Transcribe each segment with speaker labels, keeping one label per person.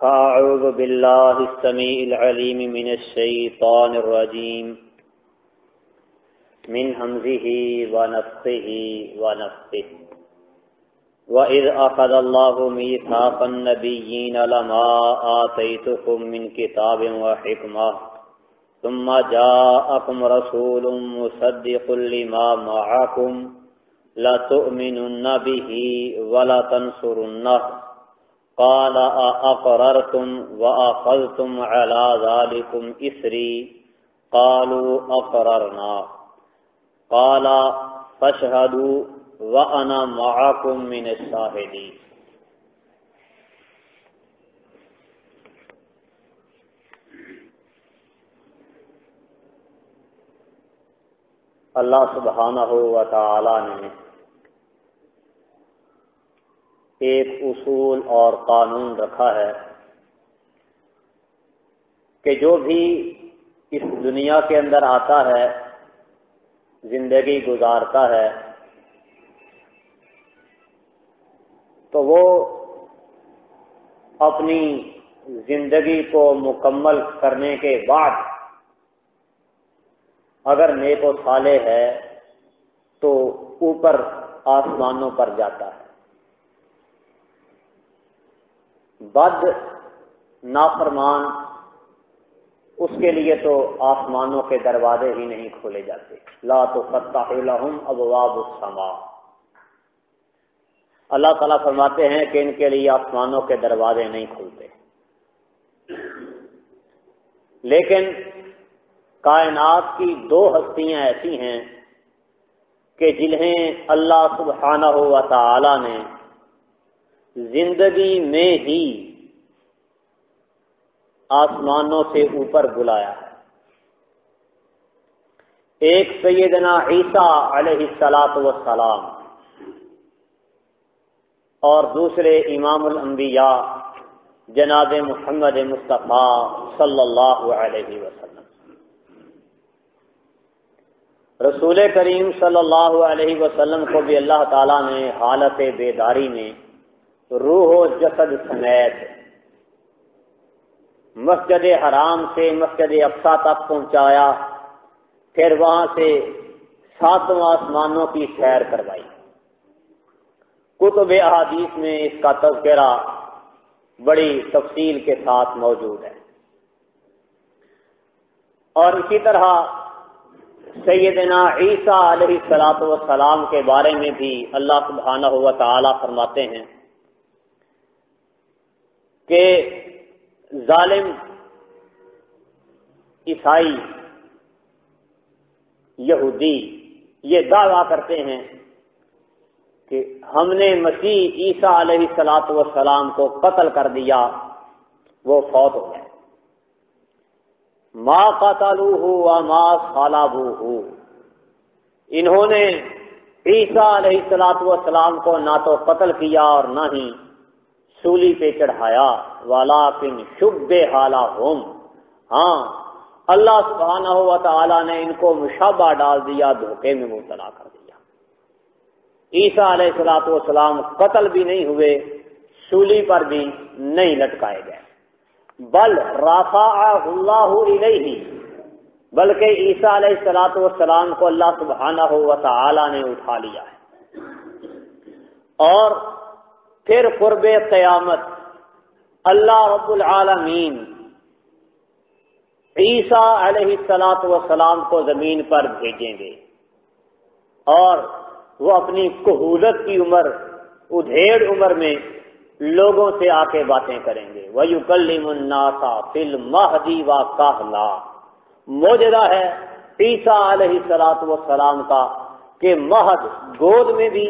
Speaker 1: أعوذ بالله السميع العليم من الشيطان الرجيم من همزه ونفخه ونفثه وإذ أخذ الله ميثاق النبيين لما آتيتكم من كتاب وحكمة ثم جاءكم رسول مصدق لما معكم لتؤمنن به ولتنصرنه قال أأقررتم وأخذتم على ذلكم إثري قالوا أقررنا قال فاشهدوا وأنا معكم من الشاهدين۔ اللہ سبحانہ و تعالی نے ایک اصول اور قانون رکھا ہے کہ جو بھی اس دنیا کے اندر آتا ہے، زندگی گزارتا ہے، تو وہ اپنی زندگی کو مکمل کرنے کے بعد اگر نیک و صالح ہے تو اوپر آسمانوں پر جاتا ہے، بد نافرمان اس کے لیے تو آسمانوں کے دروازے ہی نہیں کھولے جاتے۔ لا تفتح لهم ابواب السماء، اللہ تعالیٰ فرماتے ہیں کہ ان کے لیے آسمانوں کے دروازے نہیں کھلتے۔ لیکن کائنات کی دو ہستیاں ایسی ہیں کہ جنہیں اللہ سبحانہ و تعالی نے زندگی میں ہی آسمانوں سے اوپر بلایا ہے۔ ایک سیدنا عیسیٰ علیہ السلام اور دوسرے امام الانبیاء جناب محمد مصطفیٰ صلی اللہ علیہ وسلم۔ رسول کریم صلی اللہ علیہ وسلم کو بھی اللہ تعالیٰ نے حالت بیداری میں روح و جسد سمیت مسجد حرام سے مسجد اقصی تک پہنچایا، پھر وہاں سے 7 آسمانوں کی سیر کروائی۔ کتب احادیث میں اس کا تذکرہ بڑی تفصیل کے ساتھ موجود ہے۔ اور اسی طرح سیدنا عیسیٰ علیہ السلام کے بارے میں بھی اللہ سبحانہ و تعالی فرماتے ہیں کہ ظالم عیسائی یہودی یہ دعویٰ کرتے ہیں کہ ہم نے مسیح عیسیٰ علیہ السلام کو قتل کر دیا، وہ فوت ہو گئے۔ ما قتلوہ وما صلبوہ، انہوں نے عیسیٰ علیہ السلام کو نہ تو قتل کیا اور نہ ہی سولی پہ چڑھایا، ولیکن شبہ لہم، ہاں اللہ سبحانہ و تعالی نے ان کو مشابہ ڈال دیا، دھوکے میں مبتلا کر دیا۔ عیسیٰ علیہ السلام قتل بھی نہیں ہوئے، سولی پر بھی نہیں لٹکائے گئے، بل رفعہ اللہ الیہ، بلکہ عیسیٰ علیہ السلام کو اللہ سبحانہ و تعالی نے اٹھا لیا ہے۔ اور پھر قرب قیامت اللہ رب العالمین عیسیٰ علیہ السلام کو زمین پر بھیجیں گے، اور وہ اپنی کہولت کی عمر، ادھیڑ عمر میں لوگوں سے آ کے باتیں کریں گے۔ وَيُكَلِّمُ النَّاسَ فِي الْمَهْدِ وَكَهْلًا، معجزہ ہے عیسیٰ علیہ السلام کا کہ مہد گود میں بھی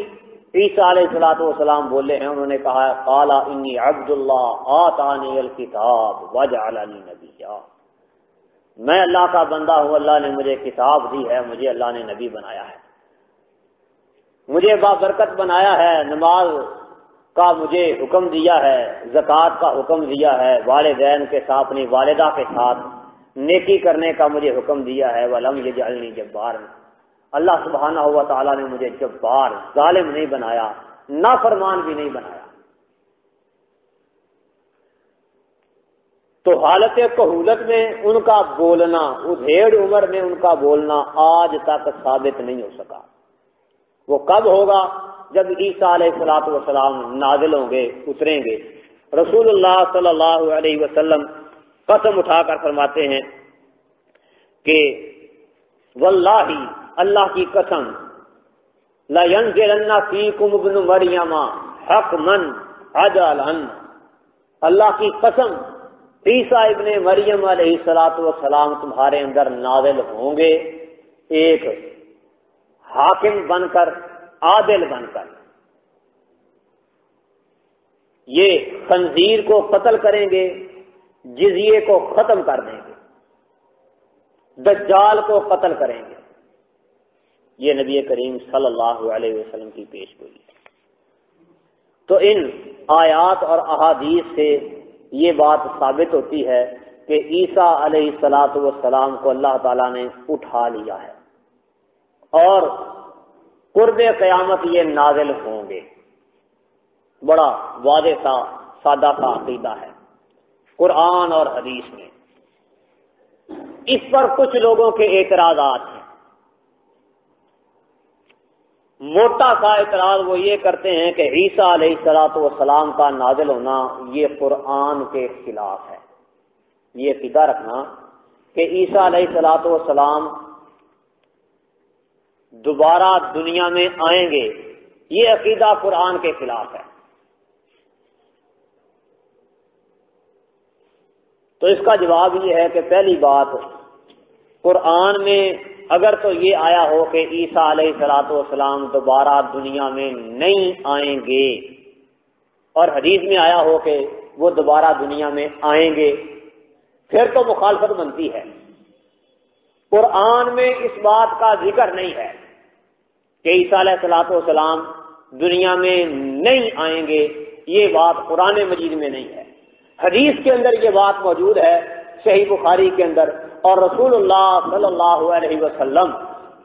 Speaker 1: عیسیٰ علیہ السلام بولے ہیں، انہوں نے کہا قال انی عبد اللہ آتانی الکتاب وجعلنی نبیا، میں اللہ کا بندہ ہوں، اللہ نے مجھے کتاب دی ہے، مجھے اللہ نے نبی بنایا ہے، مجھے بابرکت بنایا ہے، نماز کا مجھے حکم دیا ہے، زکوٰۃ کا حکم دیا ہے، والدین کے ساتھ اپنی والدہ کے ساتھ نیکی کرنے کا مجھے حکم دیا ہے، وَلَمْ يَجْعَلْنِي جَبَّارًا، اللہ سبحانہ و تعالیٰ نے مجھے جبار ظالم نہیں بنایا، نافرمان بھی نہیں بنایا۔ تو حالت کہولت میں ان کا بولنا، ادھیڑ عمر میں ان کا بولنا آج تک ثابت نہیں ہو سکا۔ وہ کب ہوگا؟ جب عیسیٰ علیہ الصلوۃ والسلام نازل ہوں گے، اتریں گے۔ رسول اللہ صلی اللہ علیہ وسلم قسم اٹھا کر فرماتے ہیں کہ واللہ، اللہ کی قسم، لَيَنزِلَنَّ فِيكُمْ ابْنُ مَرْيَمَ حَكْمًا عَدْلًا، اللہ کی قسم، عیسیٰ ابن مریم علیہ الصلوۃ والسلام تمہارے اندر نازل ہوں گے، ایک حاکم بن کر، عادل بن کر۔ یہ خنزیر کو قتل کریں گے، جزیے کو ختم کر دیں گے، دجال کو قتل کریں گے۔ یہ نبی کریم صلی اللہ علیہ وسلم کی پیش گوئی ہے۔ تو ان آیات اور احادیث سے یہ بات ثابت ہوتی ہے کہ عیسیٰ علیہ الصلوۃ والسلام کو اللہ تعالیٰ نے اٹھا لیا ہے اور قرب قیامت یہ نازل ہوں گے۔ بڑا واضح سا، سادہ سا عقیدہ ہے قرآن اور حدیث میں۔ اس پر کچھ لوگوں کے اعتراضات ہیں۔ موٹا سا اعتراض وہ یہ کرتے ہیں کہ عیسیٰ علیہ الصلوۃ والسلام کا نازل ہونا یہ قرآن کے خلاف ہے۔ یہ عقیدہ رکھنا کہ عیسیٰ علیہ الصلوۃ والسلام دوبارہ دنیا میں آئیں گے، یہ عقیدہ قرآن کے خلاف ہے۔ تو اس کا جواب یہ ہے کہ پہلی بات، قرآن میں اگر تو یہ آیا ہو کہ عیسیٰ علیہ الصلوۃ والسلام دوبارہ دنیا میں نہیں آئیں گے، اور حدیث میں آیا ہو کہ وہ دوبارہ دنیا میں آئیں گے، پھر تو مخالفت بنتی ہے۔ قرآن میں اس بات کا ذکر نہیں ہے کہ عیسیٰ علیہ الصلوۃ والسلام دنیا میں نہیں آئیں گے، یہ بات قرآن مجید میں نہیں ہے۔ حدیث کے اندر یہ بات موجود ہے، صحیح بخاری کے اندر، اور رسول اللہ صلی اللہ علیہ وسلم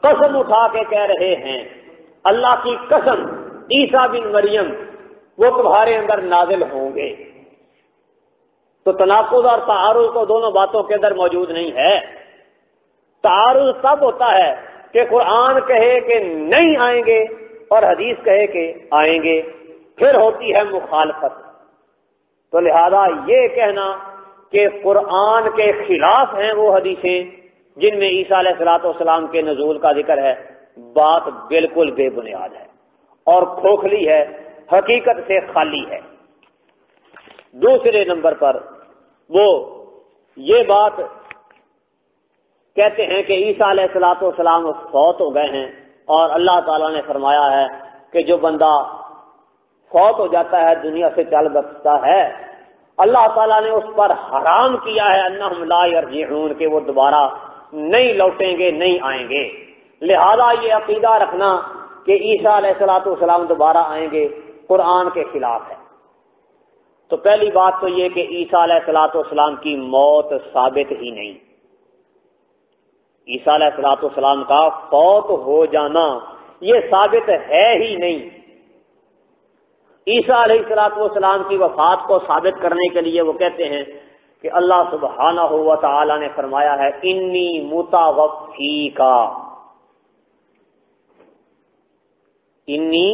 Speaker 1: قسم اٹھا کے کہہ رہے ہیں، اللہ کی قسم، عیسیٰ بن مریم وہ تمہارے اندر نازل ہوں گے۔ تو تناقض اور تعارض تو دونوں باتوں کے اندر موجود نہیں ہے۔ تعارض تب ہوتا ہے کہ قرآن کہے کہ نہیں آئیں گے اور حدیث کہے کہ آئیں گے، پھر ہوتی ہے مخالفت۔ تو لہذا یہ کہنا کہ قرآن کے خلاف ہیں وہ حدیثیں جن میں عیسیٰ علیہ الصلوۃ والسلام کے نزول کا ذکر ہے، بات بالکل بے بنیاد ہے اور کھوکھلی ہے، حقیقت سے خالی ہے۔ دوسرے نمبر پر وہ یہ بات کہتے ہیں کہ عیسیٰ علیہ الصلوۃ والسلام فوت ہو گئے ہیں، اور اللہ تعالیٰ نے فرمایا ہے کہ جو بندہ فوت ہو جاتا ہے، دنیا سے چل بستا ہے، اللہ تعالیٰ نے اس پر حرام کیا ہے انہم لا یرجعون، کہ وہ دوبارہ نہیں لوٹیں گے، نہیں آئیں گے۔ لہذا یہ عقیدہ رکھنا کہ عیسیٰ علیہ الصلوۃ والسلام دوبارہ آئیں گے قرآن کے خلاف ہے۔ تو پہلی بات تو یہ کہ عیسیٰ علیہ الصلوۃ والسلام کی موت ثابت ہی نہیں، عیسیٰ علیہ الصلوۃ والسلام کا فوت ہو جانا یہ ثابت ہے ہی نہیں۔ عیسیٰ علیہ الصلوۃ والسلام کی وفات کو ثابت کرنے کے لیے وہ کہتے ہیں کہ اللہ سبحانہ و تعالی نے فرمایا ہے انی متوفیکا، انی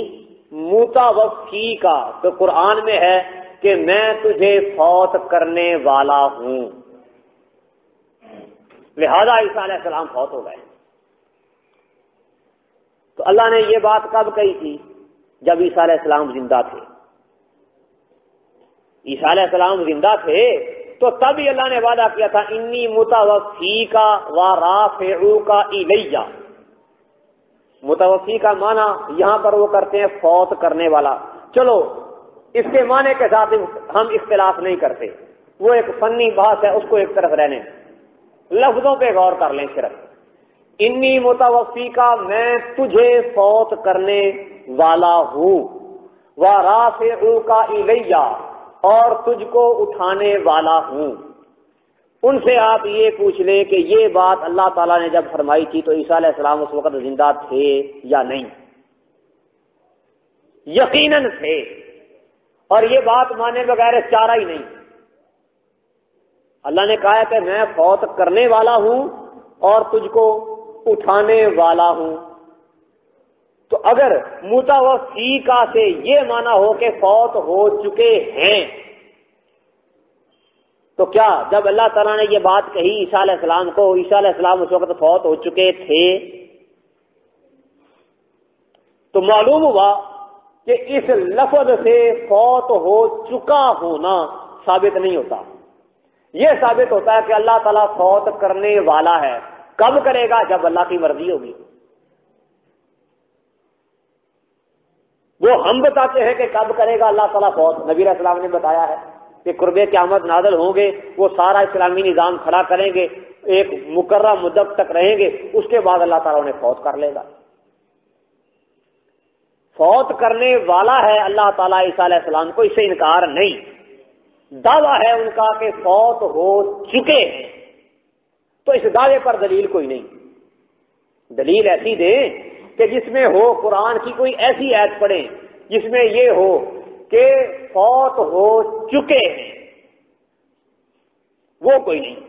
Speaker 1: متوفیکا، تو قرآن میں ہے کہ میں تجھے فوت کرنے والا ہوں۔ لہذا عیسیٰ علیہ السلام فوت ہو گئے۔ تو اللہ نے یہ بات کب کہی تھی؟ جب عیسیٰ علیہ السلام زندہ تھے۔ عیسیٰ علیہ السلام زندہ تھے تو تب ہی اللہ نے وعدہ کیا تھا انی متوفیکا ورافعوکا الیہ۔ متوفی کا معنی یہاں پر وہ کرتے ہیں فوت کرنے والا، چلو اس کے معنی کے ساتھ ہم اختلاف نہیں کرتے، وہ ایک فنی بحث ہے، اس کو ایک طرف رہنے، لفظوں پہ غور کر لیں صرف۔ انی متوفی کا، میں تجھے فوت کرنے والا ہوں، ورافعوکا الیہ، اور تجھ کو اٹھانے والا ہوں۔ ان سے آپ یہ پوچھ لیں کہ یہ بات اللہ تعالیٰ نے جب فرمائی تھی تو عیسیٰ علیہ السلام اس وقت زندہ تھے یا نہیں؟ یقیناً تھے، اور یہ بات مانے بغیر چارہ ہی نہیں۔ اللہ نے کہا ہے کہ میں فوت کرنے والا ہوں اور تجھ کو اٹھانے والا ہوں. تو اگر متوفیکا سے یہ مانا ہو کہ فوت ہو چکے ہیں، تو کیا جب اللہ تعالیٰ نے یہ بات کہی عیسیٰ علیہ السلام کو، عیسیٰ علیہ السلام اس وقت فوت ہو چکے تھے؟ تو معلوم ہوا کہ اس لفظ سے فوت ہو چکا ہونا ثابت نہیں ہوتا. یہ ثابت ہوتا ہے کہ اللہ تعالیٰ فوت کرنے والا ہے. کب کرے گا؟ جب اللہ کی مرضی ہوگی. وہ ہم بتاتے ہیں کہ کب کرے گا اللہ تعالیٰ فوت. نبی علیہ السلام نے بتایا ہے کہ قرب قیامت نازل ہوں گے، وہ سارا اسلامی نظام کھڑا کریں گے، ایک مقررہ مدت تک رہیں گے، اس کے بعد اللہ تعالیٰ انہیں فوت کر لے گا. فوت کرنے والا ہے اللہ تعالیٰ عیسیٰ علیہ السلام کو، اس سے انکار نہیں. دعویٰ ہے ان کا کہ فوت ہو چکے ہیں. تو اس دعوے پر دلیل کوئی نہیں. دلیل ایسی دیں کہ جس میں ہو قرآن کی کوئی ایسی آیت پڑھیں جس میں یہ ہو کہ فوت ہو چکے ہیں. وہ کوئی نہیں.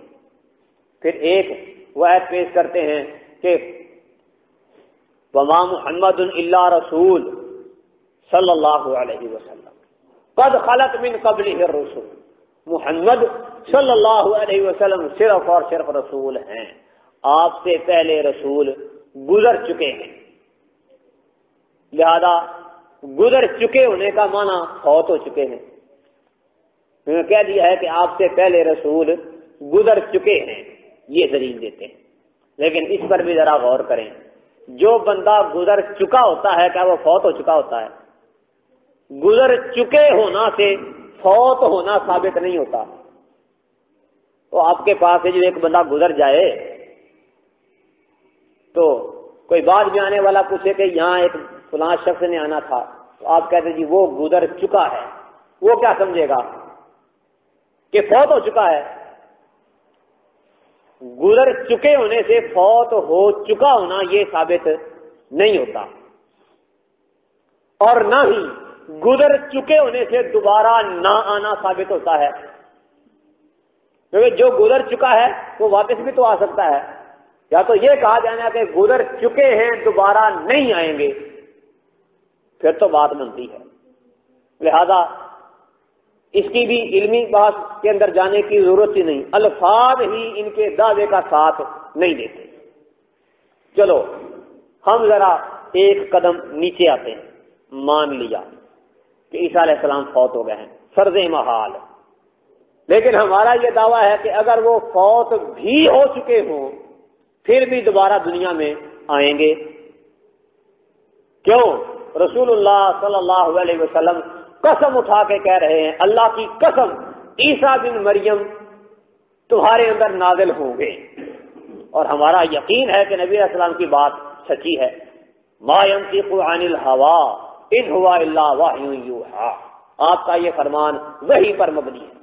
Speaker 1: پھر ایک وہ آیت پیش کرتے ہیں کہ وما محمد الا رسول صلی اللہ علیہ وسلم قد خلت من قبلہ الرسل. محمد صلی اللہ علیہ وسلم صرف اور صرف رسول ہیں، آپ سے پہلے رسول گزر چکے ہیں. لہذا گزر چکے ہونے کا معنی فوت ہو چکے ہیں. میں نے کہہ دیا ہے کہ آپ سے پہلے رسول گزر چکے ہیں، یہ دلیل دیتے ہیں. لیکن اس پر بھی ذرا غور کریں. جو بندہ گزر چکا ہوتا ہے کیا وہ فوت ہو چکا ہوتا ہے؟ گزر چکے ہونا سے فوت ہونا ثابت نہیں ہوتا. تو آپ کے پاس سے جو ایک بندہ گزر جائے تو کوئی بعد میں آنے والا پوچھے کہ یہاں ایک فلاں شخص نے آنا تھا، تو آپ کہتے جی وہ گزر چکا ہے. وہ کیا سمجھے گا کہ فوت ہو چکا ہے. گزر چکے ہونے سے فوت ہو چکا ہونا یہ ثابت نہیں ہوتا، اور نہ ہی گزر چکے ہونے سے دوبارہ نہ آنا ثابت ہوتا ہے. کیونکہ جو گزر چکا ہے وہ واپس بھی تو آ سکتا ہے. یا تو یہ کہا جانا کہ گزر چکے ہیں دوبارہ نہیں آئیں گے، پھر تو بات بنتی ہے. لہذا اس کی بھی علمی بحث کے اندر جانے کی ضرورت ہی نہیں. الفاظ ہی ان کے دعوے کا ساتھ نہیں دیتے. چلو ہم ذرا ایک قدم نیچے آتے ہیں. مان لیا کہ عیسیٰ علیہ السلام فوت ہو گئے ہیں، فرض محال. لیکن ہمارا یہ دعویٰ ہے کہ اگر وہ فوت بھی ہو چکے ہوں پھر بھی دوبارہ دنیا میں آئیں گے. کیوں؟ رسول اللہ صلی اللہ علیہ وسلم قسم اٹھا کے کہہ رہے ہیں، اللہ کی قسم عیسیٰ بن مریم تمہارے اندر نازل ہوں گے. اور ہمارا یقین ہے کہ نبی علیہ السلام کی بات سچی ہے. ما ينطق عن الهوى ان هو الا وحی یوحی. آپ کا یہ فرمان وحی پر مبنی ہے.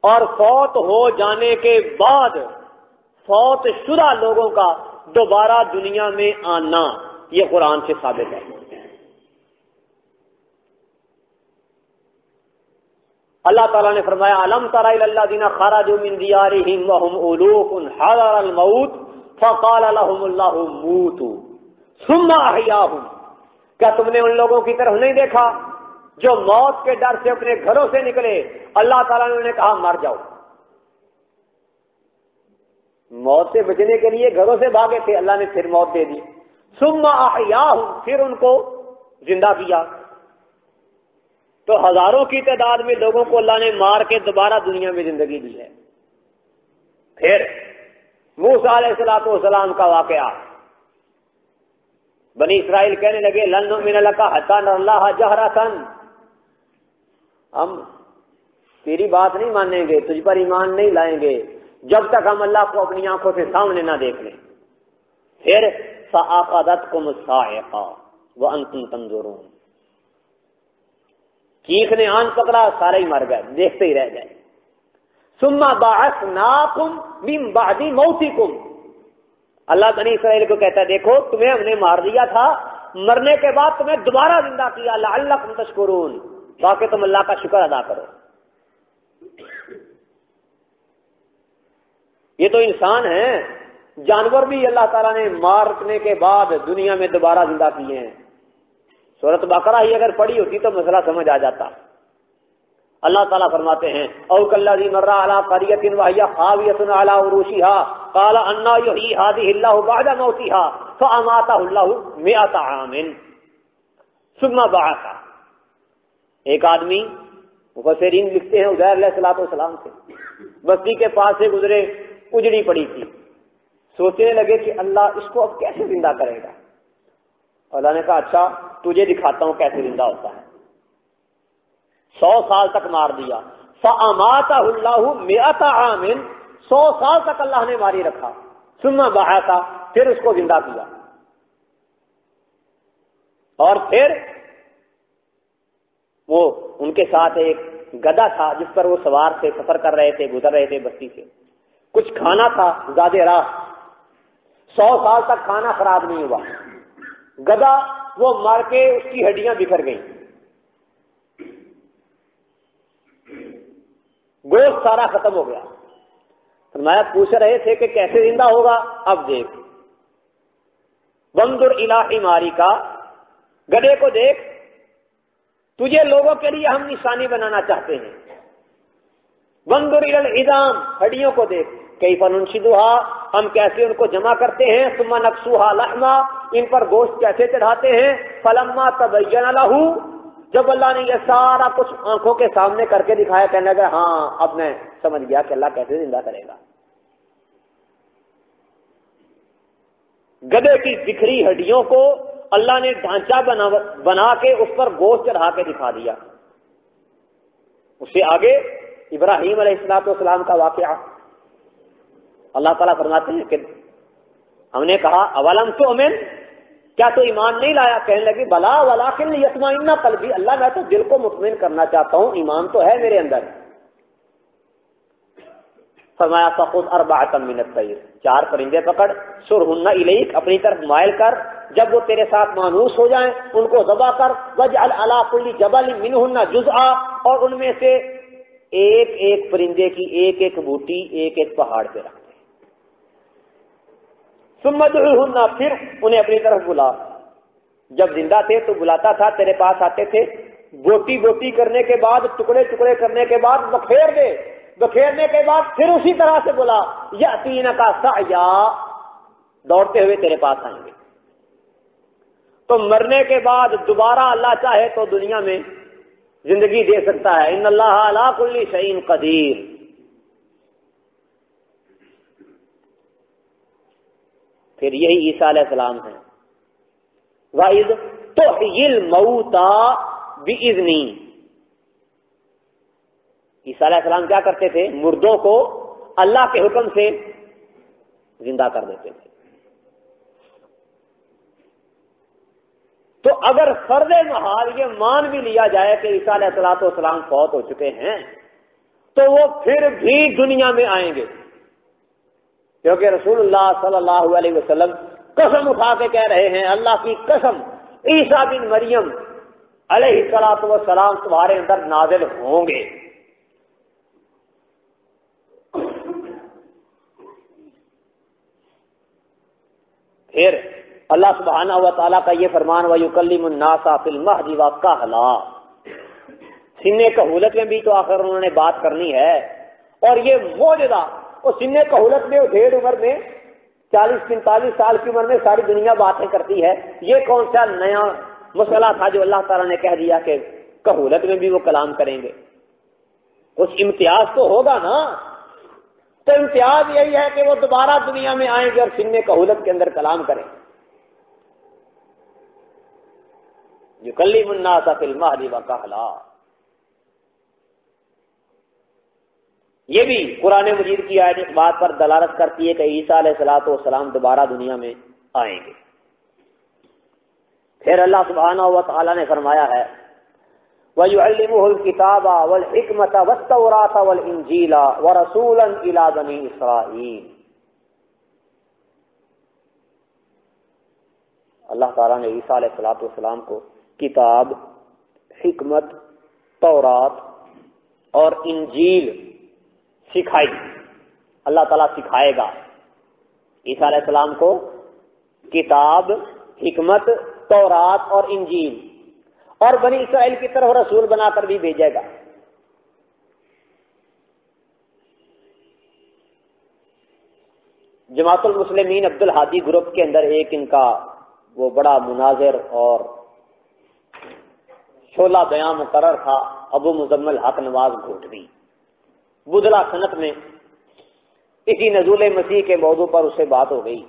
Speaker 1: اور فوت ہو جانے کے بعد فوت شدہ لوگوں کا دوبارہ دنیا میں آنا یہ قرآن سے ثابت ہے. اللہ تعالیٰ نے فرمایا الم تر الی الذین خرجوا من دیارہم وهم الوف حذر الموت فقال لهم اللہ موتوا ثم احیاهم. کیا تم نے ان لوگوں کی طرف نہیں دیکھا جو موت کے ڈر سے اپنے گھروں سے نکلے، اللہ تعالیٰ نے انہیں کہا مر جاؤ. موت سے بچنے کے لیے گھروں سے بھاگے تھے، اللہ نے پھر موت دے دی. ثم احیاهم، پھر ان کو زندہ کیا. تو ہزاروں کی تعداد میں لوگوں کو اللہ نے مار کے دوبارہ دنیا میں زندگی دی ہے. پھر موسیٰ علیہ السلام کا واقعہ. بنی اسرائیل کہنے لگے لن نؤمن لک حتی نری اللہ جہرۃ، ہم تیری بات نہیں مانیں گے، تجھ پر ایمان نہیں لائیں گے جب تک ہم اللہ کو اپنی آنکھوں سے سامنے نہ دیکھ لیں. پھر فأخذتکم الصاعقہ وانتم تنظرون، چیخ نے آن پکڑا، سارے ہی مر گئے، دیکھتے ہی رہ گئے. ثم بعثناکم من بعد موتکم، اللہ بنی اسرائیل کو کہتا ہے دیکھو تمہیں ہم نے مار دیا تھا، مرنے کے بعد تمہیں دوبارہ زندہ کیا لعلکم تشکرون، تاکہ تم اللہ کا شکر ادا کرو. یہ تو انسان ہیں، جانور بھی اللہ تعالیٰ نے مارنے کے بعد دنیا میں دوبارہ زندہ کیے ہیں۔ سورۃ بقرہ ہی اگر پڑھی ہوتی تو مسئلہ سمجھ آ جاتا۔ اللہ تعالیٰ فرماتے ہیں او کالذی مر علی قریۃ وہی خاویۃ علی عروشها قال انا یحیی هذه اللہ بعد موتها فاماتہ اللہ 100 عام ثم بعث۔ ایک آدمی، مفسرین لکھتے ہیں عزیر علیہ الصلوۃ والسلام سے، بستی کے پاس سے گزرے، اجڑی پڑی تھی، سوچنے لگے کہ اللہ اس کو اب کیسے زندہ کرے گا۔ اللہ نے کہا اچھا تجھے دکھاتا ہوں کیسے زندہ ہوتا ہے۔ 100 سال تک مار دیا، فاماتہ اللہ 100 عام، 100 سال تک اللہ نے ماری رکھا، ثم بعث، پھر اس کو زندہ کیا، اور پھر وہ ان کے ساتھ ایک گدھا تھا جس پر وہ سوار تھے، سفر کر رہے تھے، گزر رہے تھے بستی سے، کچھ کھانا تھا زیادہ راہ، 100 سال تک کھانا خراب نہیں ہوا، گدھا وہ مر کے اس کی ہڈیاں بکھر گئیں، گوشت سارا ختم ہو گیا۔ فرمایا پوچھ رہے تھے کہ کیسے زندہ ہوگا، اب دیکھ، وانظر الی حمارک، گدھے کو دیکھ، تجھے لوگوں کے لیے ہم نشانی بنانا چاہتے ہیں۔ وانظر الی العظام، ہڈیوں کو دیکھ، کیف ننشدها، ہم کیسے ان کو جمع کرتے ہیں، ثم نکسوها لحما، ان پر گوشت کیسے چڑھاتے ہیں، فلما تبین له، جب اللہ نے یہ سارا کچھ آنکھوں کے سامنے کر کے دکھایا، کہنے لگا ہاں اب میں سمجھ گیا کہ اللہ کیسے زندہ کرے گا۔ گدھے کی بکھری ہڈیوں کو اللہ نے ڈھانچہ بنا کے اس پر گوشت چڑھا کے دکھا دیا۔ اس سے آگے ابراہیم علیہ السلام کا واقعہ، اللہ تعالیٰ فرماتے ہیں کہ ہم نے کہا اولم تؤمن، کیا تو ایمان نہیں لایا؟ کہنے لگی بلا ولکن لیطمئن قلبی، اللہ میں تو دل کو مطمئن کرنا چاہتا ہوں، ایمان تو ہے میرے اندر۔ فرمایا فخذ 4 من الطیر، 4 پرندے پکڑ، سرہن الیک، اپنی طرف مائل کر، جب وہ تیرے ساتھ مانوس ہو جائیں ان کو ذبح کر، وجعل علی کل جبل منہن جزءا، اور ان میں سے ایک ایک پرندے کی ایک ایک بوٹی ایک ایک پہاڑ پہ رکھ دے۔ ثم ادعوہن، پھر انہیں اپنی طرف بلا، جب زندہ تھے تو بلاتا تھا، تیرے پاس آتے تھے، بوٹی بوٹی کرنے کے بعد، ٹکڑے ٹکڑے کرنے کے بعد بکھیر دے، بکھیرنے کے بعد پھر اسی طرح سے بلا، یأتینک سعیا، دوڑتے ہوئے تیرے پاس آئیں گے۔ تو مرنے کے بعد دوبارہ اللہ چاہے تو دنیا میں زندگی دے سکتا ہے، ان اللہ علی کل شیء قدیر۔ پھر یہی عیسیٰ علیہ السلام ہیں، وَإِذْ تُحْيِي الْمَوْتَى بِإِذْنِي، عیسیٰ علیہ السلام کیا کرتے تھے؟ مردوں کو اللہ کے حکم سے زندہ کر دیتے تھے۔ تو اگر فرض محال یہ مان بھی لیا جائے کہ عیسیٰ علیہ السلام فوت ہو چکے ہیں، تو وہ پھر بھی دنیا میں آئیں گے، کیونکہ رسول اللہ صلی اللہ علیہ وسلم قسم اٹھا کے کہہ رہے ہیں، اللہ کی قسم، عیسیٰ بن مریم علیہ السلام تمہارے اندر نازل ہوں گے۔ پھر اللہ سبحانہ و تعالیٰ کا یہ فرمان وَيُكَلِّمُ النَّاسَ فِي الْمَهْدِ وَكَهْلًا، سن کہولت میں بھی تو آخر انہوں نے بات کرنی ہے، اور یہ معجزہ، وہ سن کہولت میں ڈھیر عمر میں 40-45 سال کی عمر میں ساری دنیا باتیں کرتی ہے، یہ کون سا نیا مسئلہ تھا جو اللہ تعالیٰ نے کہہ دیا کہ کہولت میں بھی وہ کلام کریں گے؟ کچھ امتیاز تو ہوگا نا، تو امتیاز یہی ہے کہ وہ دوبارہ دنیا میں آئیں گے اور سن کہولت کے اندر کلام کریں۔ یکلم الناس فی المہد وکہلا، یہ بھی قرآن مجید کی آیت اس بات پر دلالت کرتی ہے کہ عیسیٰ علیہ السلام دوبارہ دنیا میں آئیں گے۔ پھر اللہ سبحانہ و تعالی نے فرمایا ہے وَيُعَلِّمُهُ الْكِتَابَ وَالْحِكْمَةَ وَالتَّوْرَاةَ وَالْإِنْجِيلَ وَرَسُولًا إِلَى بَنِي إِسْرَائِيلَ، اللہ تعالیٰ نے عیسیٰ علیہ السلام کو کتاب، حکمت، تورات اور انجیل سکھائی۔ اللہ تعالیٰ سکھائے گا عیسیٰ علیہ السلام کو کتاب، حکمت، تورات اور انجیل، اور بنی اسرائیل کی طرف رسول بنا کر بھی بھیجے گا۔ جماعت المسلمین عبد الہادی گروپ کے اندر ایک ان کا وہ بڑا مناظر اور شعلہ بیان مقرر تھا، ابو مزمل حق نواز گھوٹوی۔ بدلا سنت میں اسی نزول مسیح کے موضوع پر اس سے بات ہو گئی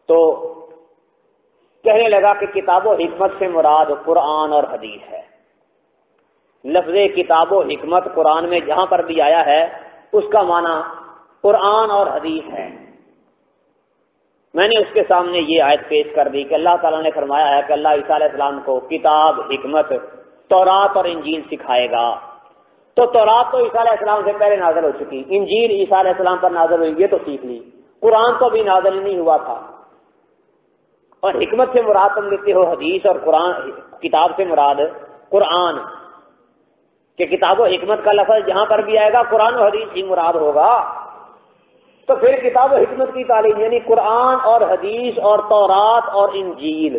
Speaker 1: تو کہنے لگا کہ کتاب و حکمت سے مراد قرآن اور حدیث ہے۔ لفظ کتاب و حکمت قرآن میں جہاں پر بھی آیا ہے اس کا معنی قرآن اور حدیث ہے۔ میں نے اس کے سامنے یہ آیت پیش کر دی کہ اللہ تعالیٰ نے فرمایا ہے کہ اللہ عیسیٰ علیہ السلام کو کتاب، حکمت، تورات اور انجیل سکھائے گا۔ تو تورات تو عیسیٰ علیہ السلام سے پہلے نازل ہو چکی، انجیل عیسیٰ علیہ السلام پر نازل ہوئی، یہ تو سیکھ لی۔ قرآن تو بھی نازل نہیں ہوا تھا۔ اور حکمت سے مراد تم لیتے ہو حدیث، اور قرآن کتاب سے مراد قرآن، کہ کتاب و حکمت کا لفظ جہاں پر بھی آئے گا قرآن و حدیث ہی مراد ہوگا۔ تو پھر کتاب و حکمت کی تعلیم یعنی قرآن اور حدیث اور تورات اور انجیل۔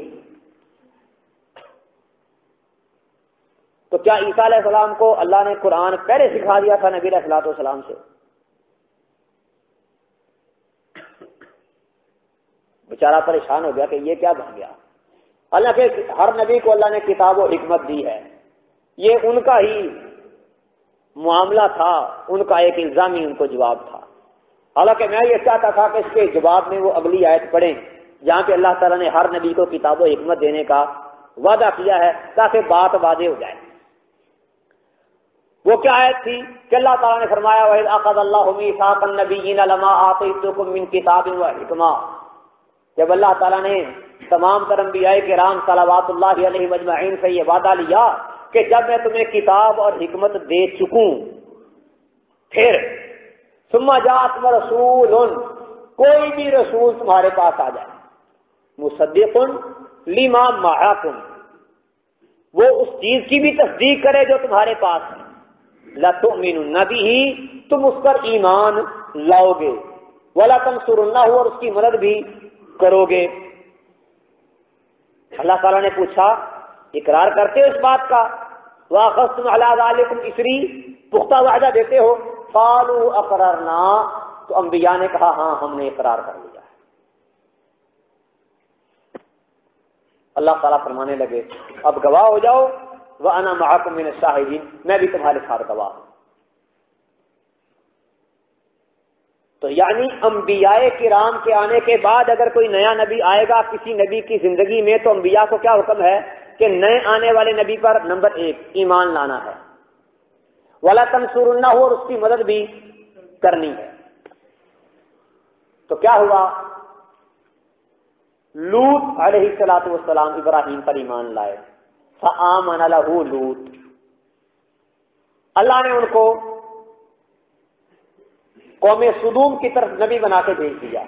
Speaker 1: تو کیا عیسیٰ علیہ السلام کو اللہ نے قرآن پہلے سکھا دیا تھا نبی علیہ الصلوۃ والسلام سے؟ بیچارہ پریشان ہو گیا کہ یہ کیا بن گیا۔ حالانکہ ہر نبی کو اللہ نے کتاب و حکمت دی ہے، یہ ان کا ہی معاملہ تھا، ان کا ایک الزامی ان کو جواب تھا۔ حالانکہ میں یہ چاہتا تھا کہ اس کے جواب میں وہ اگلی آیت پڑھیں جہاں پہ اللہ تعالیٰ نے ہر نبی کو کتاب و حکمت دینے کا وعدہ کیا ہے، تاکہ بات واضح ہو جائے۔ وہ کیا آیت تھی کہ اللہ تعالیٰ نے فرمایا وَإِذْ أَخَذَ اللَّهُ مِيثَاقَ النَّبِيِّينَ لَمَا آتَيْتُكُم مِّن كِتَابٍ وَحِكْمَةٍ، جب اللہ تعالیٰ نے تمام تر انبیاء کرام صلوات اللہ علیہ مجمعین سے یہ وعدہ لیا کہ جب میں تمہیں کتاب اور حکمت دے چکوں، پھر ثم جاءکم رسول، کوئی بھی رسول تمہارے پاس آ جائے، مصدق لما معکم، وہ اس چیز کی بھی تصدیق کرے جو تمہارے پاس ہے، لتؤمنن بہ، تم اس پر ایمان لاؤ گے، ولا تنصرنہ، اور اس کی مدد بھی کرو گے۔ اللہ تعالیٰ نے پوچھا اقرار کرتے ہو اس بات کا؟ وَأَخَذْتُمْ عَلَىٰ ذَٰلِكُمْ إِصْرِي، پختہ وعدہ دیتے ہو؟ قَالُوا أَقْرَرْنَا، تو انبیاء نے کہا ہاں ہم نے اقرار کر لیا ہے۔ اللہ تعالیٰ فرمانے لگے اب گواہ ہو جاؤ، وَأَنَا مَعَكُمْ مِنَ الشَّاهِدِينَ، میں بھی تمہارے ساتھ گواہ ہوں۔ تو یعنی انبیاء کرام کے آنے کے بعد اگر کوئی نیا نبی آئے گا کسی نبی کی زندگی میں، تو انبیاء کو کیا حکم ہے کہ نئے آنے والے نبی پر نمبر 1 ایمان لانا ہے، وَلَا تَنْصُرُنَّهُ، اور اس کی مدد بھی کرنی ہے۔ تو کیا ہوا؟ لوط علیہ السلام ابراہیم پر ایمان لائے، فآمن لہ لوط، اللہ نے ان کو قوم سدوم کی طرف نبی بنا کے بھیج دیا،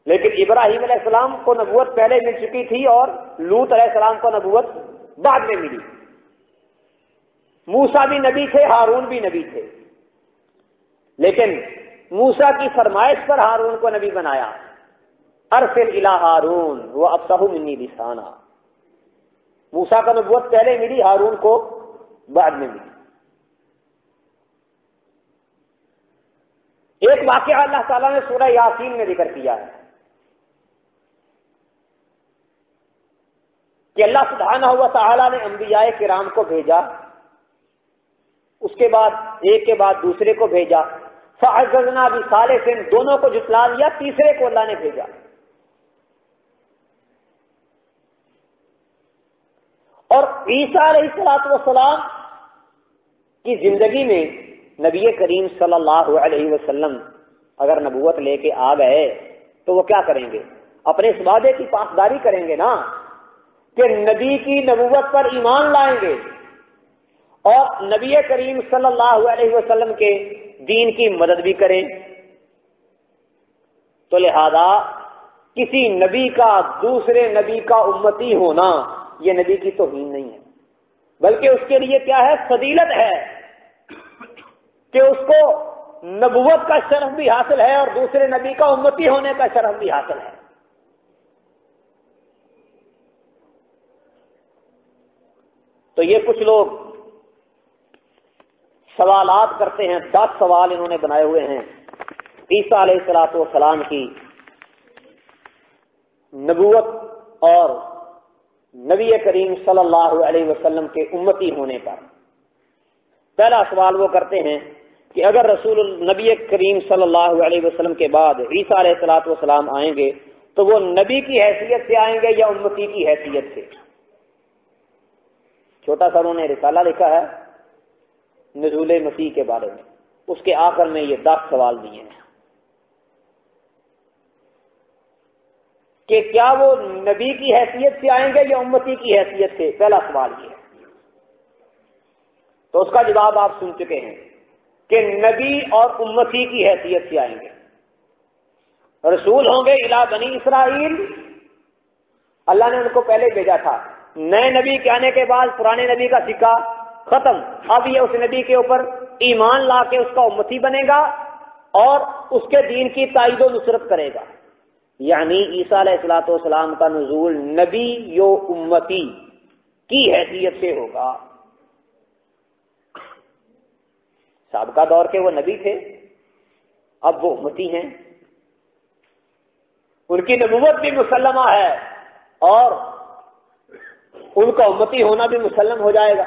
Speaker 1: لیکن ابراہیم علیہ السلام کو نبوت پہلے مل چکی تھی اور لوط علیہ السلام کو نبوت بعد میں ملی۔ موسیٰ بھی نبی تھے، ہارون بھی نبی تھے، لیکن موسیٰ کی فرمائش پر ہارون کو نبی بنایا، ارسل الی ہارون وافصح منی لسانا۔ موسیٰ کا نبوت پہلے ملی، ہارون کو بعد میں ملی۔ ایک واقعہ اللہ تعالیٰ نے سورہ یاسین میں ذکر کیا ہے کہ اللہ سبحانہ و تعالیٰ نے انبیاء کرام کو بھیجا، اس کے بعد ایک کے بعد دوسرے کو بھیجا، فعززنا بثالث، دونوں کو جھٹلا لیا، تیسرے کو اللہ نے بھیجا۔ اور عیسیٰ علیہ السلام کی زندگی میں نبی کریم صلی اللہ علیہ وسلم اگر نبوت لے کے آ گئے تو وہ کیا کریں گے؟ اپنے اس وعدے کی پاسداری کریں گے نا، کہ نبی کی نبوت پر ایمان لائیں گے اور نبی کریم صلی اللہ علیہ وسلم کے دین کی مدد بھی کریں۔ تو لہذا کسی نبی کا دوسرے نبی کا امتی ہونا یہ نبی کی توہین نہیں ہے، بلکہ اس کے لیے کیا ہے؟ فضیلت ہے کہ اس کو نبوت کا شرف بھی حاصل ہے اور دوسرے نبی کا امتی ہونے کا شرف بھی حاصل ہے. تو یہ کچھ لوگ سوالات کرتے ہیں، 10 سوال انہوں نے بنائے ہوئے ہیں عیسیٰ علیہ الصلوۃ والسلام کی نبوت اور نبی کریم صلی اللہ علیہ وسلم کے امتی ہونے پر. پہلا سوال وہ کرتے ہیں کہ اگر نبی کریم صلی اللہ علیہ وسلم کے بعد عیسیٰ علیہ الصلوۃ والسلام آئیں گے تو وہ نبی کی حیثیت سے آئیں گے یا امتی کی حیثیت سے؟ چھوٹا سا انہوں نے رسالہ لکھا ہے نزول مسیح کے بارے میں، اس کے آخر میں یہ 10 سوال دیے ہیں کہ کیا وہ نبی کی حیثیت سے آئیں گے یا امتی کی حیثیت سے. پہلا سوال یہ ہے. تو اس کا جواب آپ سن چکے ہیں کہ نبی اور امتی کی حیثیت سے آئیں گے. رسول ہوں گے الی بنی اسرائیل، اللہ نے ان کو پہلے بھیجا تھا. نئے نبی کے آنے کے بعد پرانے نبی کا سکہ ختم، اب یہ اس نبی کے اوپر ایمان لا کے اس کا امتی بنے گا اور اس کے دین کی تائید و نصرت کرے گا. یعنی عیسیٰ علیہ الصلوۃ والسلام کا نزول نبی یو امتی کی حیثیت سے ہوگا. سابقہ دور کے وہ نبی تھے، اب وہ امتی ہیں، ان کی نبوت بھی مسلمہ ہے اور ان کا امتی ہونا بھی مسلم ہو جائے گا.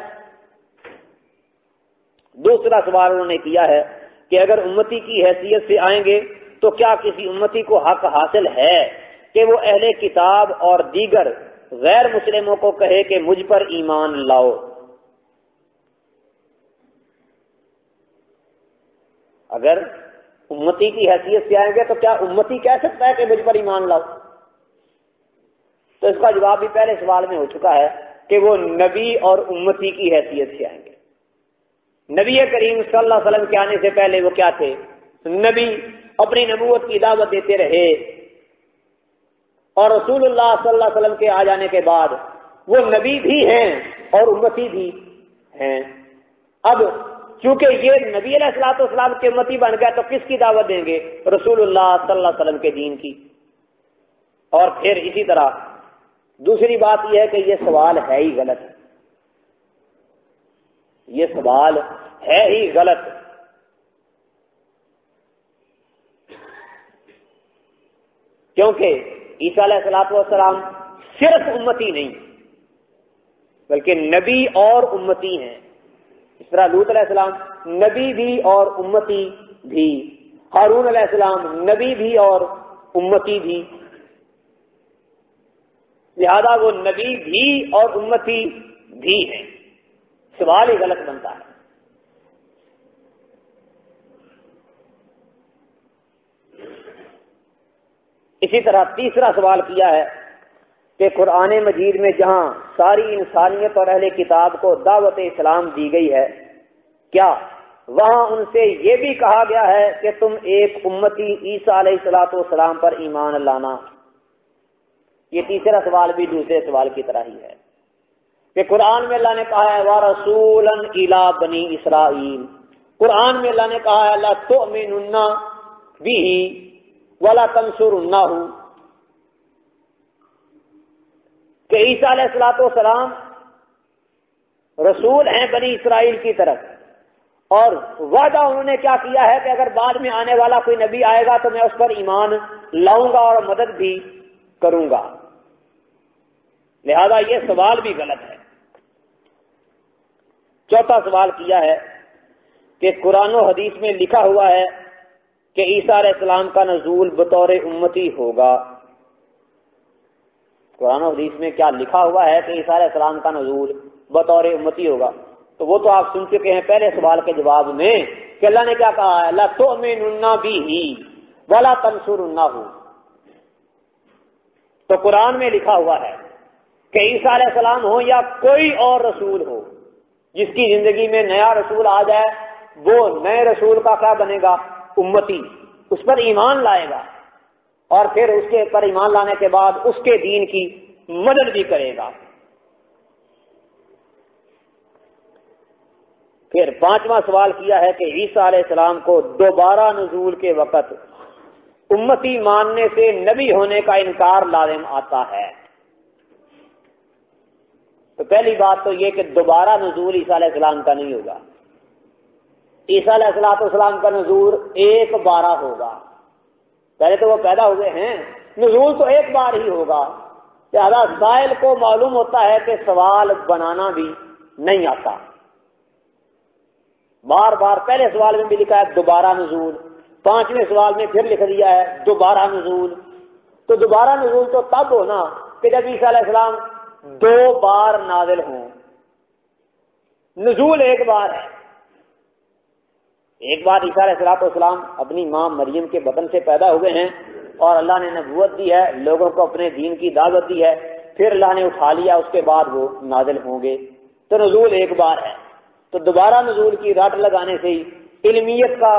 Speaker 1: دوسرا سوال انہوں نے کیا ہے کہ اگر امتی کی حیثیت سے آئیں گے تو کیا کسی امتی کو حق حاصل ہے کہ وہ اہل کتاب اور دیگر غیر مسلموں کو کہے کہ مجھ پر ایمان لاؤ؟ اگر امتی کی حیثیت سے آئیں گے تو کیا امتی کہہ سکتا ہے کہ مجھ پر ایمان لاؤ؟ تو اس کا جواب بھی پہلے سوال میں ہو چکا ہے کہ وہ نبی اور امتی کی حیثیت سے آئیں گے. نبی کریم صلی اللہ علیہ وسلم کے آنے سے پہلے وہ کیا تھے؟ نبی، اپنی نبوت کی دعوت دیتے رہے، اور رسول اللہ صلی اللہ علیہ وسلم کے آ جانے کے بعد وہ نبی بھی ہیں اور امتی بھی ہیں. اب چونکہ یہ نبی علیہ الصلوۃ والسلام کے امتی بن گیا تو کس کی دعوت دیں گے؟ رسول اللہ صلی اللہ علیہ وسلم کے دین کی. اور پھر اسی طرح دوسری بات یہ ہے کہ یہ سوال ہے ہی غلط، یہ سوال ہے ہی غلط. کیونکہ عیسیٰ علیہ الصلوۃ والسلام صرف امتی نہیں بلکہ نبی اور امتی ہیں. اس طرح لوط علیہ السلام نبی بھی اور امتی بھی، ہارون علیہ السلام نبی بھی اور امتی بھی، لہذا وہ نبی بھی اور امتی بھی ہیں. سوال ہی غلط بنتا ہے. اسی طرح تیسرا سوال کیا ہے کہ قرآن مجید میں جہاں ساری انسانیت اور اہل کتاب کو دعوت اسلام دی گئی ہے، کیا وہاں ان سے یہ بھی کہا گیا ہے کہ تم ایک امتی عیسیٰ علیہ الصلوۃ والسلام پر ایمان لانا؟ یہ تیسرا سوال بھی دوسرے سوال کی طرح ہی ہے کہ قرآن میں اللہ نے کہا ہے وَرَسُولًا إِلَىٰ بَنِي إِسْرَائِيلَ، قرآن میں اللہ نے کہا ہے لَا تُؤْمِنُنَّ بِهِ وَلَا تَنْصُرُنَّهُ، کہ عیسیٰ علیہ الصلوۃ والسلام رسول ہیں بنی اسرائیل کی طرف، اور وعدہ انہوں نے کیا کیا ہے کہ اگر بعد میں آنے والا کوئی نبی آئے گا تو میں اس پر ایمان لاؤں گا اور مدد بھی کروں گا. لہذا یہ سوال بھی غلط ہے. چوتھا سوال کیا ہے کہ قرآن و حدیث میں لکھا ہوا ہے کہ عیسیٰ علیہ السلام کا نزول بطور امتی ہوگا. قرآن و حدیث میں کیا لکھا ہوا ہے کہ عیسیٰ علیہ السلام کا نزول بطور امتی ہوگا؟ تو وہ تو آپ سن چکے ہیں پہلے سوال کے جواب میں کہ اللہ نے کیا کہا ہے لَا تُؤْمِنُنَّ بِهِ وَلَا تَنْصُرُنَّهُ. تو قرآن میں لکھا ہوا ہے کہ عیسیٰ علیہ السلام ہو یا کوئی اور رسول ہو، جس کی زندگی میں نیا رسول آ جائے وہ نئے رسول کا کیا بنے گا؟ امتی، اس پر ایمان لائے گا اور پھر اس کے پر ایمان لانے کے بعد اس کے دین کی مدد بھی کرے گا. پھر پانچواں سوال کیا ہے کہ عیسیٰ علیہ السلام کو دوبارہ نزول کے وقت امتی ماننے سے نبی ہونے کا انکار لازم آتا ہے؟ تو پہلی بات تو یہ کہ دوبارہ نزول عیسیٰ علیہ السلام کا نہیں ہوگا. عیسیٰ علیہ السلام کا نزول ایک بارہ ہوگا. پہلے تو وہ پیدا ہوئے ہیں، نزول تو ایک بار ہی ہوگا. لہذا سائل کو معلوم ہوتا ہے کہ سوال بنانا بھی نہیں آتا. بار بار پہلے سوال میں بھی لکھا ہے دوبارہ نزول، پانچویں سوال میں پھر لکھ دیا ہے دوبارہ نزول. تو دوبارہ نزول تو تب ہونا کہ جب عیسیٰ علیہ السلام دو بار نازل ہوں. نزول ایک بار ہے. ایک بار عیسیٰ علیہ السلام اپنی ماں مریم کے بطن سے پیدا ہوئے ہیں اور اللہ نے نبوت دی ہے، لوگوں کو اپنے دین کی دعوت دی ہے، پھر اللہ نے اٹھا لیا، اس کے بعد وہ نازل ہوں گے. تو نزول ایک بار ہے. تو دوبارہ نزول کی رٹ لگانے سے ہی علمیت کا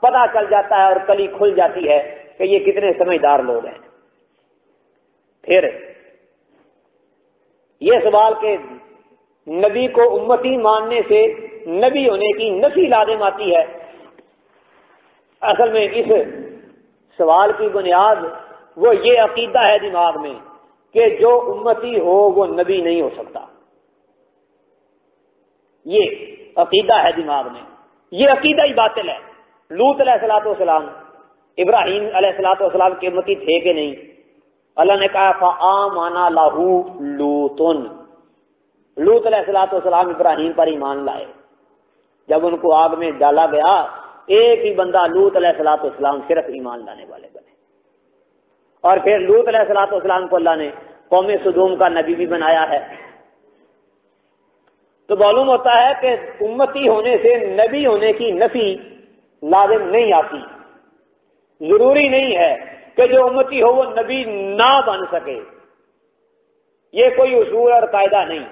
Speaker 1: پتہ چل جاتا ہے اور کلی کھل جاتی ہے کہ یہ کتنے سمجھدار لوگ ہیں. پھر یہ سوال کہ نبی کو امتی ماننے سے نبی ہونے کی نفی لازم آتی ہے، اصل میں اس سوال کی بنیاد وہ یہ عقیدہ ہے دماغ میں کہ جو امتی ہو وہ نبی نہیں ہو سکتا. یہ عقیدہ ہے دماغ میں، یہ عقیدہ ہی باطل ہے. لوط علیہ السلام ابراہیم علیہ السلام کے امتی تھے کہ نہیں؟ اللہ نے کہا فآمن لہ لوط. لوط علیہ السلام ابراہیم پر ایمان لائے. جب ان کو آگ میں ڈالا گیا ایک ہی بندہ لوط علیہ السلام صرف ایمان لانے والے بنے. اور پھر لوط علیہ السلام کو اللہ نے قوم سدوم کا نبی بھی بنایا ہے. تو معلوم ہوتا ہے کہ امتی ہونے سے نبی ہونے کی نفی لازم نہیں آتی. ضروری نہیں ہے کہ جو امتی ہو وہ نبی نہ بن سکے. یہ کوئی اصول اور قاعدہ نہیں،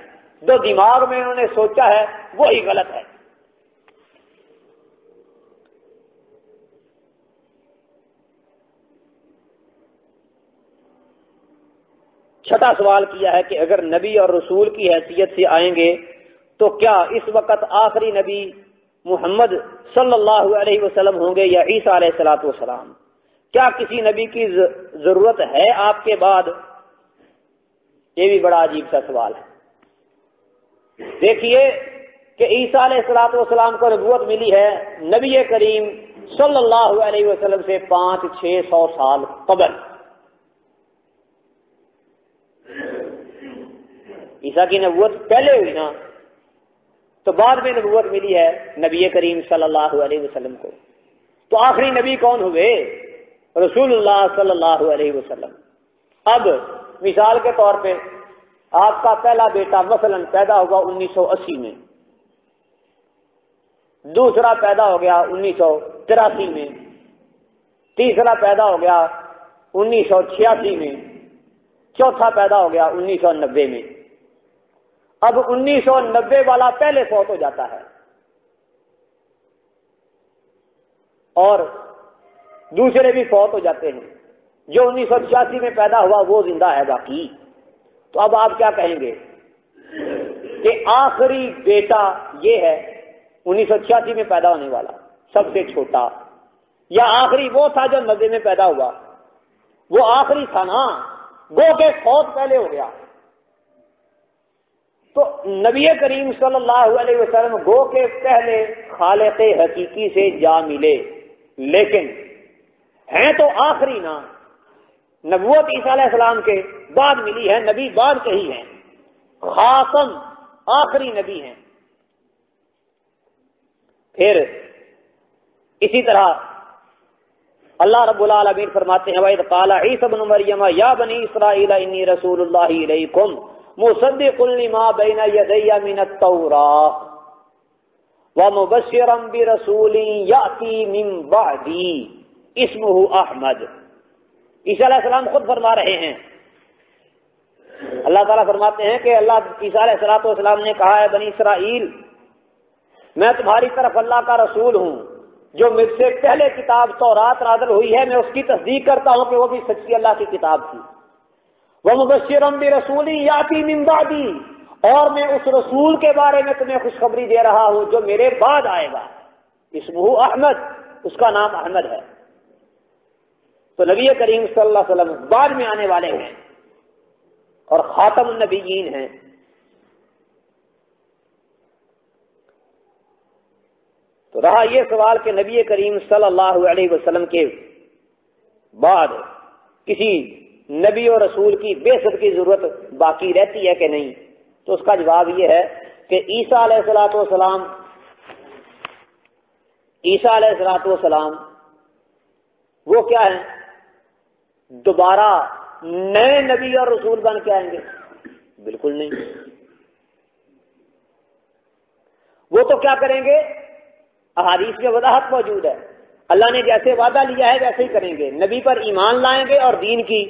Speaker 1: جو دماغ میں انہوں نے سوچا ہے وہی غلط ہے. چھٹا سوال کیا ہے کہ اگر نبی اور رسول کی حیثیت سے آئیں گے تو کیا اس وقت آخری نبی محمد صلی اللہ علیہ وسلم ہوں گے یا عیسیٰ علیہ السلام؟ کیا کسی نبی کی ضرورت ہے آپ کے بعد؟ یہ بھی بڑا عجیب سا سوال ہے. دیکھیے کہ عیسیٰ علیہ السلام کو نبوت ملی ہے نبی کریم صلی اللہ علیہ وسلم سے 500-600 سال قبل. عیسیٰ کی نبوت پہلے ہوئی نا، تو بعد میں نبوت ملی ہے نبی کریم صلی اللہ علیہ وسلم کو. تو آخری نبی کون ہوئے؟ رسول اللہ صلی اللہ علیہ وسلم. اب مثال کے طور پہ آپ کا پہلا بیٹا مثلا پیدا ہوگا 1980 میں، دوسرا پیدا ہو گیا 1983 میں، تیسرا پیدا ہو گیا 1986 میں، چوتھا پیدا ہو گیا 1990 میں. اب 1990 والا پہلے فوت ہو جاتا ہے اور دوسرے بھی فوت ہو جاتے ہیں. جو 1986 میں پیدا ہوا وہ زندہ ہے باقی. تو اب آپ کیا کہیں گے کہ آخری بیٹا یہ ہے 1986 میں پیدا ہونے والا سب سے چھوٹا، یا آخری وہ تھا جو 90 میں پیدا ہوا؟ وہ آخری تھا نا، گو کہ فوت پہلے ہو گیا. تو نبی کریم صلی اللہ علیہ وسلم گو کے پہلے خالق حقیقی سے جا ملے، لیکن ہیں تو آخری نا. نبوت عیسیٰ علیہ السلام کے بعد ملی ہے، نبی بعد کے ہی ہیں، خاتم آخری نبی ہیں. پھر اسی طرح اللہ رب العالمین فرماتے ہیں وَإِذْ قَالَ عِيسَى ابْنُ مَرْيَمَ يَا بَنِي إِسْرَائِيلَ إِنِّي رَسُولُ اللَّهِ إِلَيْكُمْ مُصَدِّقٌ لِمَا بَيْنَ يَدَيَّ مِنَ التَّوْرَاةِ وَمُبَشِّرًا بِرَسُولٍ يَأْتِي مِن بَعْدِي اسمه احمد. عیسیٰ علیہ السلام خود فرما رہے ہیں، اللہ تعالیٰ فرماتے ہیں کہ اللہ عیسیٰ علیہ السلام نے کہا ہے بنی اسرائیل میں تمہاری طرف اللہ کا رسول ہوں، جو مجھ سے پہلے کتاب تورات نازل ہوئی ہے میں اس کی تصدیق کرتا ہوں کہ وہ بھی سچی اللہ کی کتاب تھی. وَمُبَشِّرًا بِرَسُولٍ يَأْتِي مِن بَعْدِي، اور میں اس رسول کے بارے میں تمہیں خوشخبری دے رہا ہوں جو میرے بعد آئے گا، اسمہ احمد، اس کا نام احمد ہے۔ تو نبی کریم صلی اللہ علیہ وسلم بعد میں آنے والے ہیں اور خاتم النبیین ہیں۔ تو رہا یہ سوال کہ نبی کریم صلی اللہ علیہ وسلم کے بعد کسی نبی اور رسول کی بعثت کی ضرورت باقی رہتی ہے کہ نہیں، تو اس کا جواب یہ ہے کہ عیسیٰ علیہ السلام وہ کیا ہیں؟ دوبارہ نئے نبی اور رسول بن کے آئیں گے؟ بالکل نہیں۔ وہ تو کیا کریں گے؟ احادیث میں وضاحت موجود ہے، اللہ نے جیسے وعدہ لیا ہے ویسے ہی کریں گے، نبی پر ایمان لائیں گے اور دین کی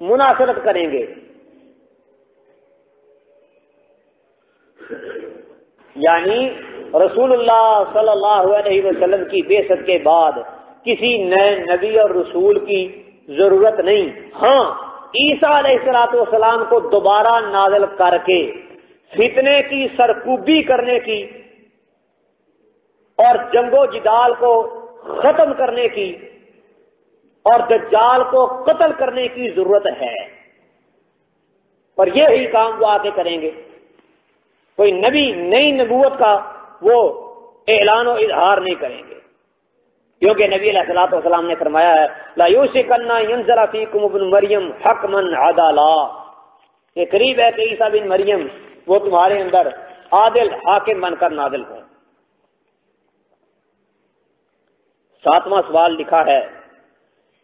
Speaker 1: مناصرت کریں گے۔ یعنی رسول اللہ صلی اللہ علیہ وسلم کی بعثت کے بعد کسی نئے نبی اور رسول کی ضرورت نہیں۔ ہاں، عیسیٰ علیہ السلام کو دوبارہ نازل کر کے فتنے کی سرکوبی کرنے کی اور جنگ و جدال کو ختم کرنے کی اور دجال کو قتل کرنے کی ضرورت ہے، اور یہی کام وہ آگے کریں گے۔ کوئی نبی نئی نبوت کا وہ اعلان و اظہار نہیں کریں گے، کیونکہ نبی علیہ الصلوۃ والسلام نے فرمایا ہے لا یوشکن ینزل فیکم ابن مریم حکما عدلا، یہ قریب ہے کہ عیسیٰ بن مریم وہ تمہارے اندر عادل حاکم بن کر نازل ہوں۔ 7واں سوال لکھا ہے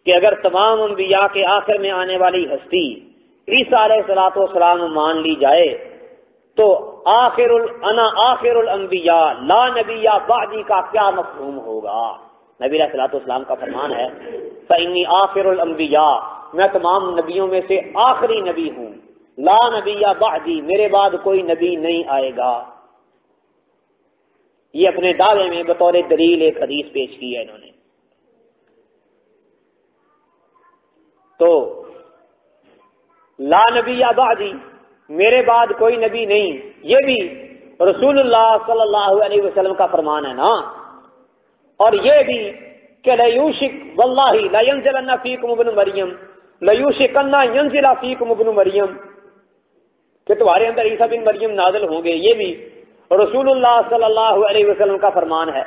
Speaker 1: کہ اگر تمام انبیاء کے آخر میں آنے والی ہستی عیسیٰ علیہ السلام مان لی جائے تو آخر الانبیاء لا نبی بعدی کا کیا مفہوم ہوگا؟ نبی علیہ السلام کا فرمان ہے فإنی آخر الانبیاء، میں تمام نبیوں میں سے آخری نبی ہوں، لا نبی بعدی، میرے بعد کوئی نبی نہیں آئے گا۔ یہ اپنے دعوے میں بطور دلیل ایک حدیث پیش کی ہے انہوں نے۔ تو لا نبی بعدی، میرے بعد کوئی نبی نہیں، یہ بھی رسول اللہ صلی اللہ علیہ وسلم کا فرمان ہے نا، اور یہ بھی کہ لیوشک واللہ لا ینزلن فیکم ابن مریم لیوشکن ینزل فیکم ابن مریم، کہ تمہارے اندر عیسیٰ بن مریم نازل ہوں گے، یہ بھی رسول اللہ صلی اللہ علیہ وسلم کا فرمان ہے۔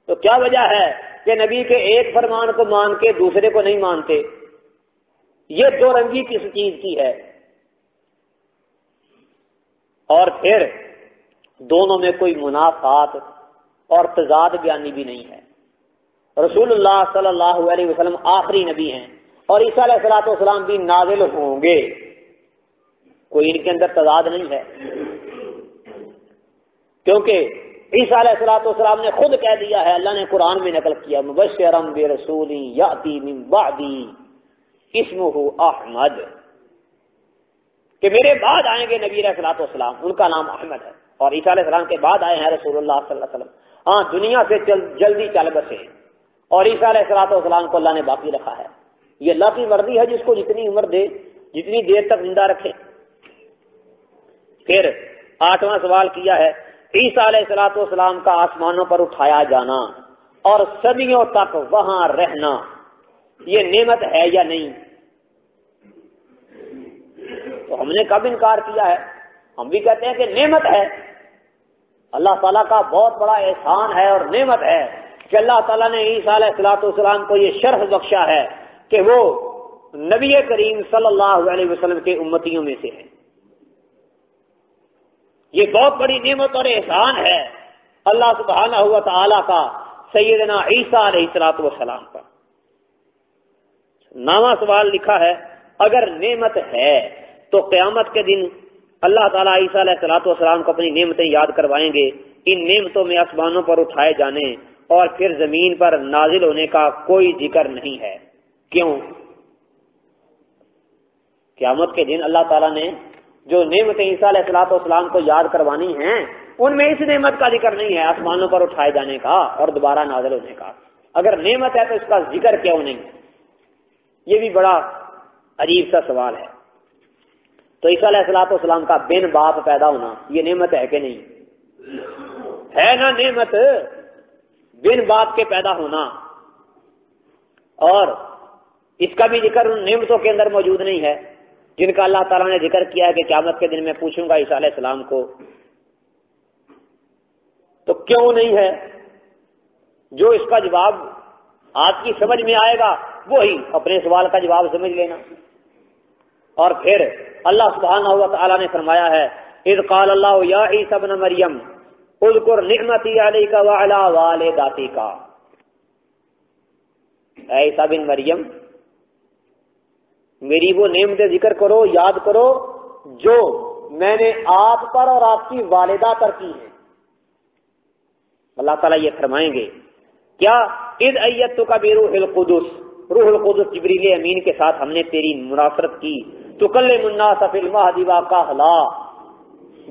Speaker 1: تو کیا وجہ ہے کہ نبی کے ایک فرمان کو مان کے دوسرے کو نہیں مانتے؟ یہ دو رنگی کس چیز کی ہے؟ اور پھر دونوں میں کوئی منافات اور تضاد بیانی بھی نہیں ہے۔ رسول اللہ صلی اللہ علیہ وسلم آخری نبی ہیں اور عیسیٰ علیہ السلام بھی نازل ہوں گے، کوئی ان کے اندر تضاد نہیں ہے، کیونکہ عیسیٰ علیہ السلام نے خود کہہ دیا ہے، اللہ نے قرآن میں نقل کیا مبشرا برسول یأتی من بعدی اسمہ احمد، کہ میرے بعد آئیں گے نبی علیہ السلام، ان کا نام احمد ہے، اور عیسیٰ علیہ السلام کے بعد آئے ہیں رسول اللہ صلی اللہ علیہ وسلم۔ ہاں، دنیا سے جلدی چل بسے، اور عیسیٰ علیہ السلام کو اللہ نے باقی رکھا ہے۔ یہ اللہ کی مرضی ہے، جس کو جتنی عمر دے، جتنی دیر تک زندہ رکھے۔ پھر 8واں سوال کیا ہے عیسیٰ علیہ السلام کا آسمانوں پر اٹھایا جانا اور صدیوں تک وہاں رہنا، یہ نعمت ہے یا نہیں؟ تو ہم نے کب انکار کیا ہے؟ ہم بھی کہتے ہیں کہ نعمت ہے، اللہ تعالیٰ کا بہت بڑا احسان ہے اور نعمت ہے کہ اللہ تعالیٰ نے عیسیٰ علیہ السلام کو یہ شرف بخشا ہے کہ وہ نبی کریم صلی اللہ علیہ وسلم کے امتیوں میں سے ہے۔ یہ بہت بڑی نعمت اور احسان ہے اللہ سبحانہ و تعالیٰ کا سیدنا عیسیٰ علیہ السلام پر۔ 9واں سوال لکھا ہے اگر نعمت ہے تو قیامت کے دن اللہ تعالیٰ عیسیٰ علیہ السلام کو اپنی نعمتیں یاد کروائیں گے، ان نعمتوں میں آسمانوں پر اٹھائے جانے اور پھر زمین پر نازل ہونے کا کوئی ذکر نہیں ہے۔ کیوں؟ قیامت کے دن اللہ تعالیٰ نے جو نعمتیں عیسیٰ علیہ السلام کو یاد کروانی ہیں ان میں اس نعمت کا ذکر نہیں ہے، آسمانوں پر اٹھائے جانے کا اور دوبارہ نازل ہونے کا۔ اگر نعمت ہے تو اس کا ذکر کیوں نہیں؟ یہ بھی بڑا عجیب سا سوال ہے۔ تو عیسیٰ علیہ السلام کا بن باپ پیدا ہونا یہ نعمت ہے کہ نہیں؟ ہے نا نعمت، بن باپ کے پیدا ہونا. اور اس کا بھی ذکر ان نعمتوں کے اندر موجود نہیں ہے جن کا اللہ تعالیٰ نے ذکر کیا ہے کہ قیامت کے دن میں پوچھوں گا عیسیٰ علیہ السلام کو. تو کیوں نہیں ہے؟ جو اس کا جواب آپ کی سمجھ میں آئے گا وہی اپنے سوال کا جواب سمجھ لینا. اور پھر اللہ سبحانہ و تعالیٰ نے فرمایا ہے اذ قال اللہ یا عیسی ابن مریم اذکر نعمتی علیک وعلی والدتک. اے عیسی بن مریم میری وہ نعمتیں ذکر کرو، یاد کرو جو میں نے آپ پر اور آپ کی والدہ پر کی ہیں. اللہ تعالیٰ یہ فرمائیں گے کیا اذ ایدتک بروح القدس، روح القدس جبریل امین کے ساتھ ہم نے تیری مناصرت کی. تکلم الناس فی المہد وکہلا،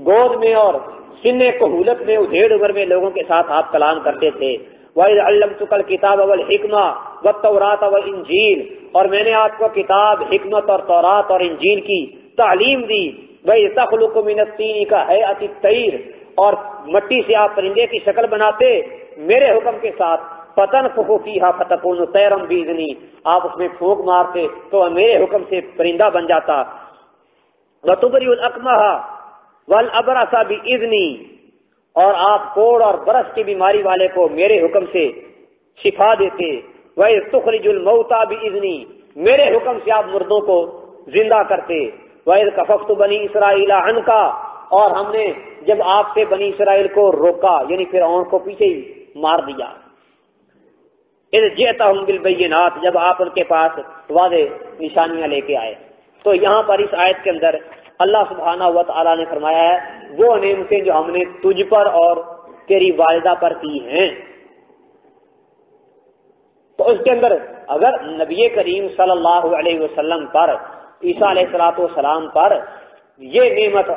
Speaker 1: گود میں اور سن کہولت میں ادھیڑ عمر میں لوگوں کے ساتھ آپ کلام کرتے تھے. وَإِذْ عَلَّمْتُكَ الْكِتَابَ وَالْحِكْمَةَ وَالتَّوْرَاةَ وَالْإِنْجِيلَ، اور میں نے آپ کو کتاب، حکمت اور تورات اور انجیل کی تعلیم دی. وَإِذْ تَخْلُقُ مِنَ الطِّينِ كَهَيْئَةِ الطَّيْرِ، اور مٹی سے آپ پرندے کی شکل بناتے میرے حکم کے ساتھ. فَتَنْفُخُ فِيهَا فَتَكُونُ طَيْرًا بِإِذْنِي، آپ اس میں پھونک مارتے تو میرے حکم سے پرندہ بن جاتا. وَتُبْرِئُ الْأَكْمَحَ وَالْأَبْرَصَ بِإِذْنِي، اور آپ کوڑ اور برس کی بیماری والے کو میرے حکم سے شفا دیتے. وَإِذْ تُخْرِجُ الْمَوْتَى بِإِذْنِي، میرے حکم سے آپ مردوں کو زندہ کرتے. وَإِذْ كَفَفْتُ بَنِي إِسْرَائِيلَ عَنْكَ، اور ہم نے جب آپ سے بنی اسرائیل کو روکا یعنی فرعون کو پیچھے ہی مار دیا. اذ جئتهم بالبینات، جب آپ ان کے پاس واضح نشانیاں لے کے آئے. تو یہاں پر اس آیت کے اندر اللہ سبحانہ و تعالیٰ نے فرمایا ہے وہ نعمتیں جو ہم نے تجھ پر اور تیری والدہ پر کی ہیں. تو اس کے اندر اگر نبی کریم صلی اللہ علیہ وسلم پر، عیسیٰ علیہ السلام پر یہ نعمت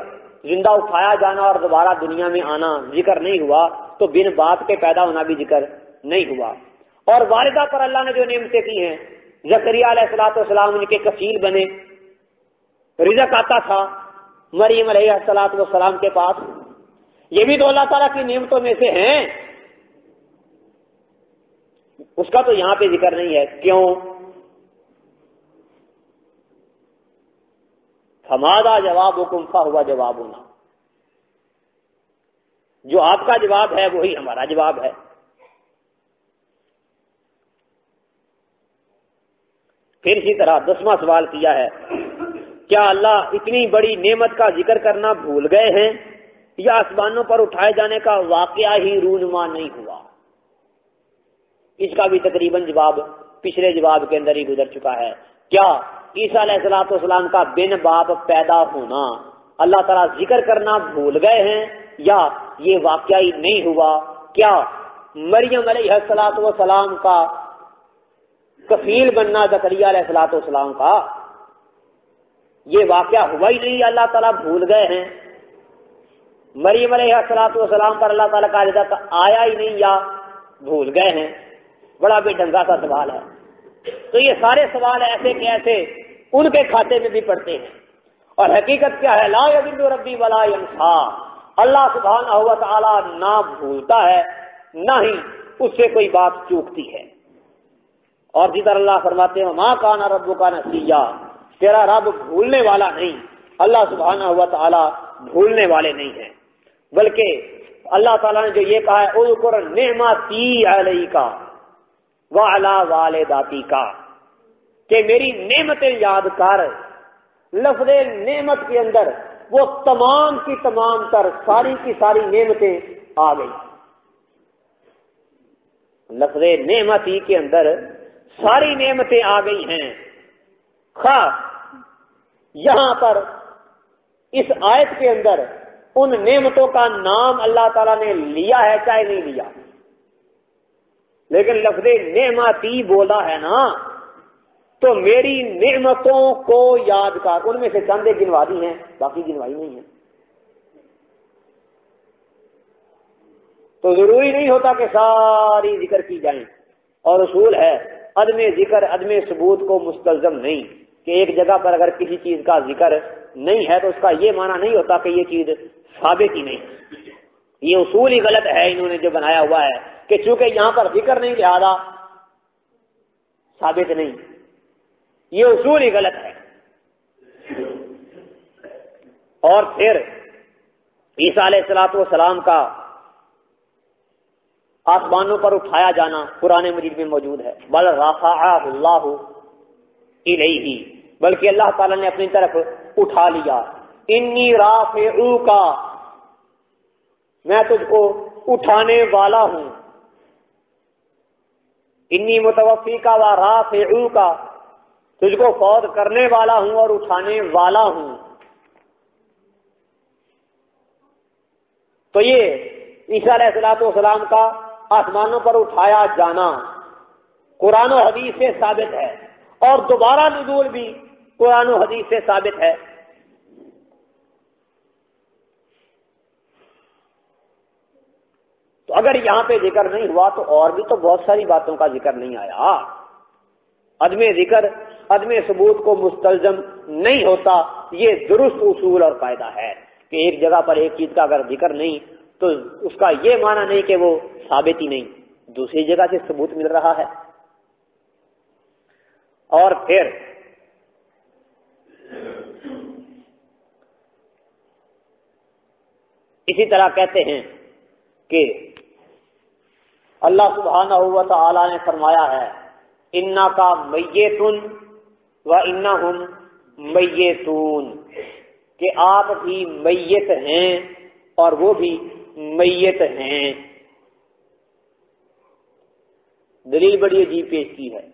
Speaker 1: زندہ اٹھایا جانا اور دوبارہ دنیا میں آنا ذکر نہیں ہوا تو بن باپ کے پیدا ہونا بھی ذکر نہیں ہوا. اور والدہ پر اللہ نے جو نعمتیں کی ہیں، زکریا علیہ السلام ان کے کفیل بنے، رزق آتا تھا مریم علیہ السلام کے پاس، یہ بھی تو اللہ تعالیٰ کی نعمتوں میں سے ہیں. اس کا تو یہاں پہ ذکر نہیں ہے. کیوں؟ فماذا جوابکم فہو جوابنا، جو آپ کا جواب ہے وہی ہمارا جواب ہے. پھر اسی طرح 10واں سوال کیا ہے کیا اللہ اتنی بڑی نعمت کا ذکر کرنا بھول گئے ہیں یا آسمانوں پر اٹھائے جانے کا واقعہ ہی رونما نہیں ہوا؟ اس کا بھی تقریباً جواب پچھلے جواب کے اندر ہی گزر چکا ہے. کیا عیسیٰ علیہ السلام کا بن باپ پیدا ہونا اللہ تعالیٰ ذکر کرنا بھول گئے ہیں یا یہ واقعہ ہی نہیں ہوا؟ کیا مریم علیہ السلام کا کفیل بننا زکریا علیہ السلام کا یہ واقعہ ہوا ہی نہیں، اللہ تعالیٰ بھول گئے ہیں؟ مریم علیہ السلام پر اللہ تعالیٰ کا رضا آیا ہی نہیں یا بھول گئے ہیں؟ بڑا بے ڈھنگا سا سوال ہے. تو یہ سارے سوال ایسے کہ ایسے ان کے کھاتے میں بھی پڑتے ہیں. اور حقیقت کیا ہے؟ لا یضل ربی ولا ینسا، اللہ سبحانہ و تعالیٰ نہ بھولتا ہے نہ ہی اس سے کوئی بات چوکتی ہے. اور جدھر اللہ فرماتے ہیں ما کان ربک نسیا، تیرا رب بھولنے والا نہیں. اللہ سبحانہ و تعالیٰ بھولنے والے نہیں ہیں، بلکہ اللہ تعالیٰ نے جو یہ کہا ہے اذکر نعمتی علیک وعلی والدتک، کہ میری نعمتیں یاد کر. لفظ نعمت کے اندر وہ تمام کی تمام تر ساری کی ساری نعمتیں آ گئی. لفظ نعمتی کے اندر ساری نعمتیں آ گئی ہیں. خاص یہاں پر اس آیت کے اندر ان نعمتوں کا نام اللہ تعالیٰ نے لیا ہے چاہے نہیں لیا، لیکن لفظ نعمتی بولا ہے نا، تو میری نعمتوں کو یاد کر. ان میں سے چند گنوا دی ہیں، باقی گنوائی نہیں ہے. تو ضروری نہیں ہوتا کہ ساری ذکر کی جائیں. اور اصول ہے عدم ذکر عدم ثبوت کو مستلزم نہیں، کہ ایک جگہ پر اگر کسی چیز کا ذکر نہیں ہے تو اس کا یہ معنی نہیں ہوتا کہ یہ چیز ثابت ہی نہیں. یہ اصول ہی غلط ہے انہوں نے جو بنایا ہوا ہے کہ چونکہ یہاں پر ذکر نہیں لہذا ثابت نہیں. یہ اصول ہی غلط ہے. اور پھر عیسیٰ علیہ الصلوۃ والسلام کا آسمانوں پر اٹھایا جانا قرآن مجید میں موجود ہے. بل رفعہ اللہ الیہ، بلکہ اللہ تعالیٰ نے اپنی طرف اٹھا لیا. انی رافعوک، میں تجھ کو اٹھانے والا ہوں. انی متوفیک و رافعوک، تجھ کو فوت کرنے والا ہوں اور اٹھانے والا ہوں. تو یہ عیسیٰ علیہ الصلوۃ والسلام کا آسمانوں پر اٹھایا جانا قرآن و حدیث سے ثابت ہے، اور دوبارہ نزول بھی قرآن و حدیث سے ثابت ہے. تو اگر یہاں پہ ذکر نہیں ہوا تو اور بھی تو بہت ساری باتوں کا ذکر نہیں آیا. عدم ذکر عدم ثبوت کو مستلزم نہیں ہوتا. یہ درست اصول اور قاعدہ ہے کہ ایک جگہ پر ایک چیز کا اگر ذکر نہیں تو اس کا یہ معنی نہیں کہ وہ ثابت ہی نہیں، دوسری جگہ سے ثبوت مل رہا ہے. اور پھر اسی طرح کہتے ہیں کہ اللہ سبحانہ و تعالی نے فرمایا ہے انک میت و انہم میتون، کہ آپ بھی میت ہیں اور وہ بھی میت ہیں. دلیل بڑی عجیب پیش کی ہے.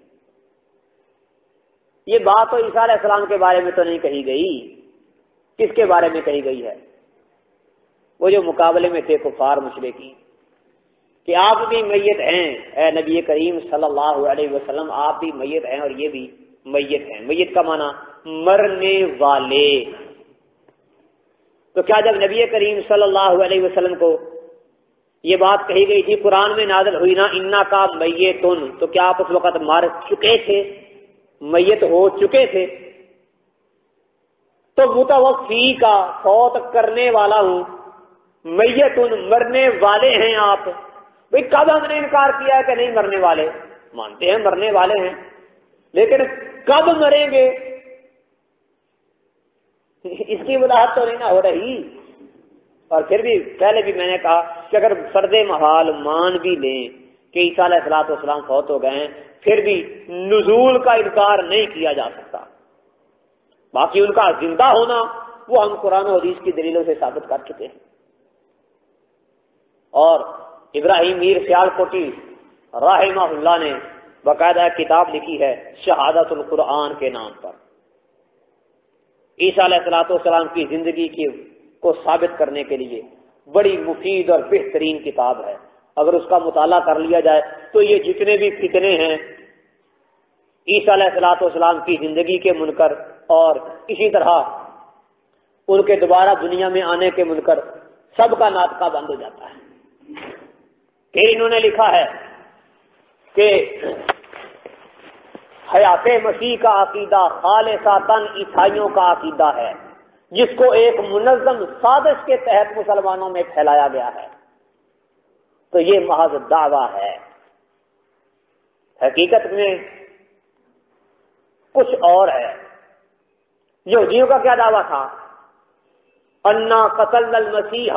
Speaker 1: یہ بات تو عیسیٰ علیہ السلام کے بارے میں تو نہیں کہی گئی. کس کے بارے میں کہی گئی ہے؟ وہ جو مقابلے میں تھے کفار مشرکین، کہ آپ بھی میت ہیں اے نبی کریم صلی اللہ علیہ وسلم، آپ بھی میت ہیں اور یہ بھی میت ہیں. میت کا معنی مرنے والے. تو کیا جب نبی کریم صلی اللہ علیہ وسلم کو یہ بات کہی گئی تھی قرآن میں نازل ہوئی نا انک میتون، تو کیا آپ اس وقت مر چکے تھے، میت ہو چکے تھے؟ تو متوفی کا فوت کرنے والا ہوں، میتون مرنے والے ہیں آپ. بھئی کب ہم نے انکار کیا ہے کہ نہیں مرنے والے؟ مانتے ہیں مرنے والے ہیں، لیکن کب مریں گے اس کی وضاحت تو نہیں نہ ہو رہی. اور پھر بھی پہلے بھی میں نے کہا کہ اگر فرض محال مان بھی لیں کہ عیسیٰ علیہ الصلوۃ والسلام فوت ہو گئے ہیں، پھر بھی نزول کا انکار نہیں کیا جا سکتا. باقی ان کا زندہ ہونا وہ ہم قرآن و حدیث کی دلیلوں سے ثابت کر چکے ہیں. اور ابراہیم میر سیال کوٹی رحمہ اللہ نے باقاعدہ کتاب لکھی ہے شہادت القرآن کے نام پر. عیسیٰ علیہ الصلوۃ والسلام کی زندگی کو ثابت کرنے کے لیے بڑی مفید اور بہترین کتاب ہے. اگر اس کا مطالعہ کر لیا جائے تو یہ جتنے بھی فتنے ہیں عیسیٰ علیہ الصلوۃ والسلام کی زندگی کے منکر اور اسی طرح ان کے دوبارہ دنیا میں آنے کے منکر، سب کا ناطقہ بند ہو جاتا ہے. پھر انہوں نے لکھا ہے کہ حیات مسیح کا عقیدہ خالصتاً عیسائیوں کا عقیدہ ہے، جس کو ایک منظم سازش کے تحت مسلمانوں میں پھیلایا گیا ہے. تو یہ محض دعویٰ ہے. حقیقت میں کچھ اور ہے. یہودیوں کا کیا دعویٰ تھا؟ انا قتلنا المسیح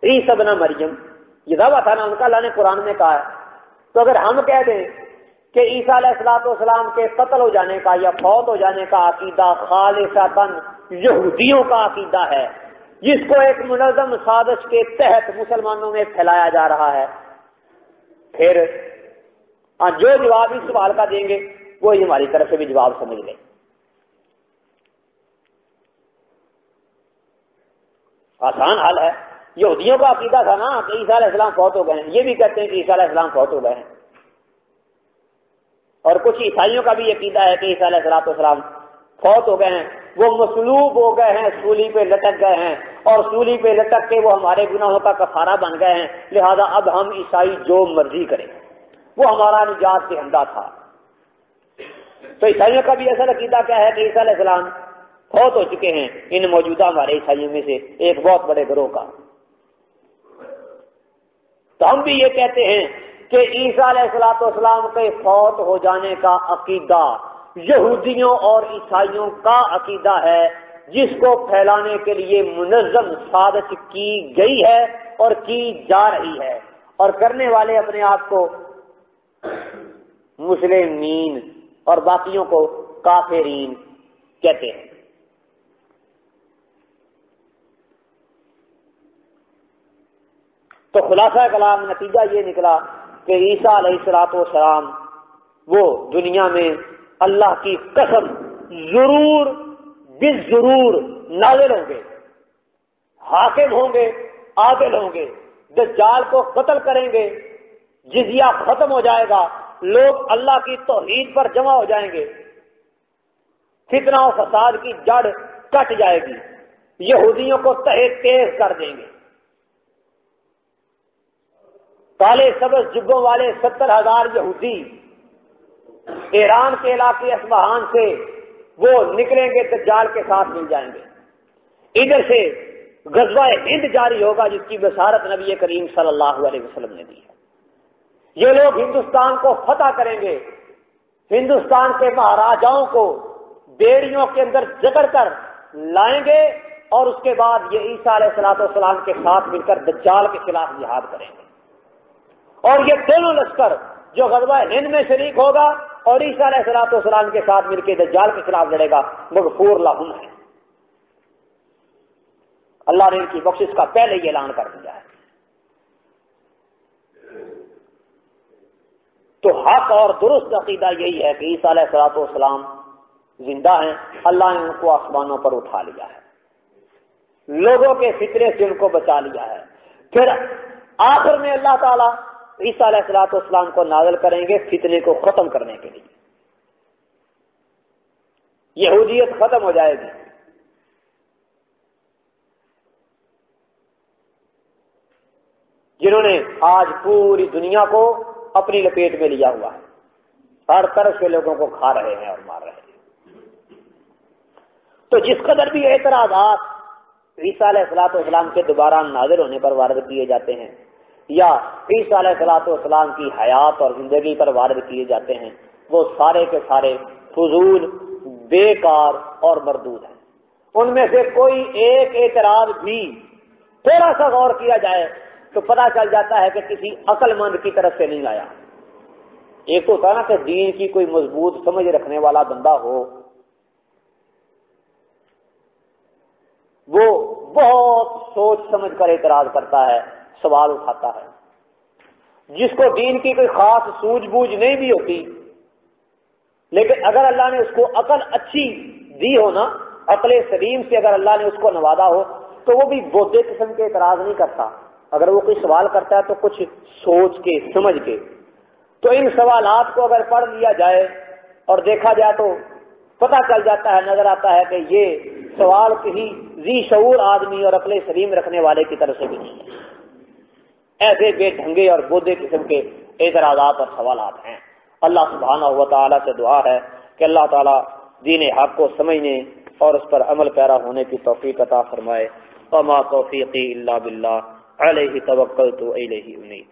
Speaker 1: عیسی ابن مریم، یہ دعویٰ تھا نا ان کا، اللہ نے قرآن میں کہا ہے. تو اگر ہم کہہ دیں کہ عیسیٰ علیہ الصلوۃ والسلام کے قتل ہو جانے کا یا فوت ہو جانے کا عقیدہ خالصتاً یہودیوں کا عقیدہ ہے، جس کو ایک منظم سازش کے تحت مسلمانوں میں پھیلایا جا رہا ہے، پھر جو جواب اس سوال کا دیں گے وہی ہماری طرف سے بھی جواب سمجھ لیں. آسان حل ہے. یہودیوں کا عقیدہ تھا نا کہ عیسیٰ علیہ السلام فوت ہو گئے ہیں، یہ بھی کہتے ہیں کہ عیسیٰ علیہ السلام فوت ہو گئے ہیں. اور کچھ عیسائیوں کا بھی عقیدہ ہے کہ عیسیٰ علیہ السلام فوت ہو گئے ہیں، وہ مصلوب ہو گئے ہیں، سولی پہ لٹک گئے ہیں، اور سولی پہ لٹک کے وہ ہمارے گناہوں کا کفارہ بن گئے ہیں، لہذا اب ہم عیسائی جو مرضی کریں، وہ ہمارا نجات دہندہ تھا. تو عیسائیوں کا بھی ایسا عقیدہ کیا ہے کہ عیسیٰ علیہ السلام فوت ہو چکے ہیں ان موجودہ ہمارے عیسائیوں میں سے ایک بہت بڑے گروہ کا۔ تو ہم بھی یہ کہتے ہیں کہ عیسیٰ علیہ السلام کے فوت ہو جانے کا عقیدہ یہودیوں اور عیسائیوں کا عقیدہ ہے، جس کو پھیلانے کے لیے منظم سازش کی گئی ہے اور کی جا رہی ہے، اور کرنے والے اپنے آپ کو مسلمین اور باقیوں کو کافرین کہتے ہیں۔ تو خلاصہ کلام نتیجہ یہ نکلا کہ عیسیٰ علیہ السلام وہ دنیا میں اللہ کی قسم ضرور بالضرور نازل ہوں گے، حاکم ہوں گے، عادل ہوں گے، دجال کو قتل کریں گے، جزیہ ختم ہو جائے گا، لوگ اللہ کی توحید پر جمع ہو جائیں گے، فتنہ و فساد کی جڑ کٹ جائے گی، یہودیوں کو تہہ تیز کر دیں گے، کالے سبز جبوں والے 70,000 یہودی ایران کے علاقے اصفہان سے وہ نکلیں گے، دجال کے ساتھ مل جائیں گے۔ ادھر سے غزوہ ہند جاری ہوگا جس کی بشارت نبی کریم صلی اللہ علیہ وسلم نے دی ہے۔ یہ لوگ ہندوستان کو فتح کریں گے، ہندوستان کے مہاراجاؤں کو بیڑیوں کے اندر جکڑ کر لائیں گے، اور اس کے بعد یہ عیسیٰ علیہ السلام کے ساتھ مل کر دجال کے خلاف جہاد کریں گے، اور یہ دونوں لشکر جو غزوہ ہند میں شریک ہوگا اور عیسیٰ علیہ السلام کے ساتھ مل کے دجال کے خلاف لڑے گا، مغفور لہم ہے۔ اللہ نے ان کی بخشش کا پہلے ہی اعلان کر دیا ہے۔ تو حق اور درست عقیدہ یہی ہے کہ عیسیٰ علیہ السلام زندہ ہیں، اللہ نے ان کو آسمانوں پر اٹھا لیا ہے، لوگوں کے فطرے سے ان کو بچا لیا ہے۔ پھر آخر میں اللہ تعالیٰ عیسیٰ علیہ السلام کو نازل کریں گے فتنے کو ختم کرنے کے لیے، یہودیت ختم ہو جائے گی، جنہوں نے آج پوری دنیا کو اپنی لپیٹ میں لیا ہوا ہے، ہر طرف سے لوگوں کو کھا رہے ہیں اور مار رہے ہیں۔ تو جس قدر بھی اعتراضات عیسیٰ علیہ السلام کے دوبارہ نازل ہونے پر وارد کیے جاتے ہیں، یا عیسیٰ علیہ السلام کی حیات اور زندگی پر وارد کیے جاتے ہیں، وہ سارے کے سارے فضول، بیکار اور مردود ہیں۔ ان میں سے کوئی ایک اعتراض بھی تھوڑا سا غور کیا جائے تو پتہ چل جاتا ہے کہ کسی عقل مند کی طرف سے نہیں آیا۔ ایک تو ہوتا نا کہ دین کی کوئی مضبوط سمجھ رکھنے والا بندہ ہو، وہ بہت سوچ سمجھ کر اعتراض کرتا ہے، سوال اٹھاتا ہے۔ جس کو دین کی کوئی خاص سوجھ بوجھ نہیں بھی ہوتی، لیکن اگر اللہ نے اس کو عقل اچھی دی ہو نا، عقل سلیم سے اگر اللہ نے اس کو نوازا ہو، تو وہ بھی بودھے قسم کے اعتراض نہیں کرتا۔ اگر وہ کوئی سوال کرتا ہے تو کچھ سوچ کے سمجھ کے۔ تو ان سوالات کو اگر پڑھ لیا جائے اور دیکھا جائے تو پتہ چل جاتا ہے، نظر آتا ہے کہ یہ سوال کسی ذی شعور آدمی اور عقل سلیم رکھنے والے کی طرف سے بھی نہیں ہے، ایسے بے ڈھنگے اور بودھے قسم کے اعتراضات اور سوالات ہیں۔ اللہ سبحانہ و تعالیٰ سے دعا ہے کہ اللہ تعالیٰ دین حق کو سمجھنے اور اس پر عمل پیرا ہونے کی توفیق عطا فرمائے۔ وما توفیقی الا باللہ علیہ توکلت و الیہ انیب۔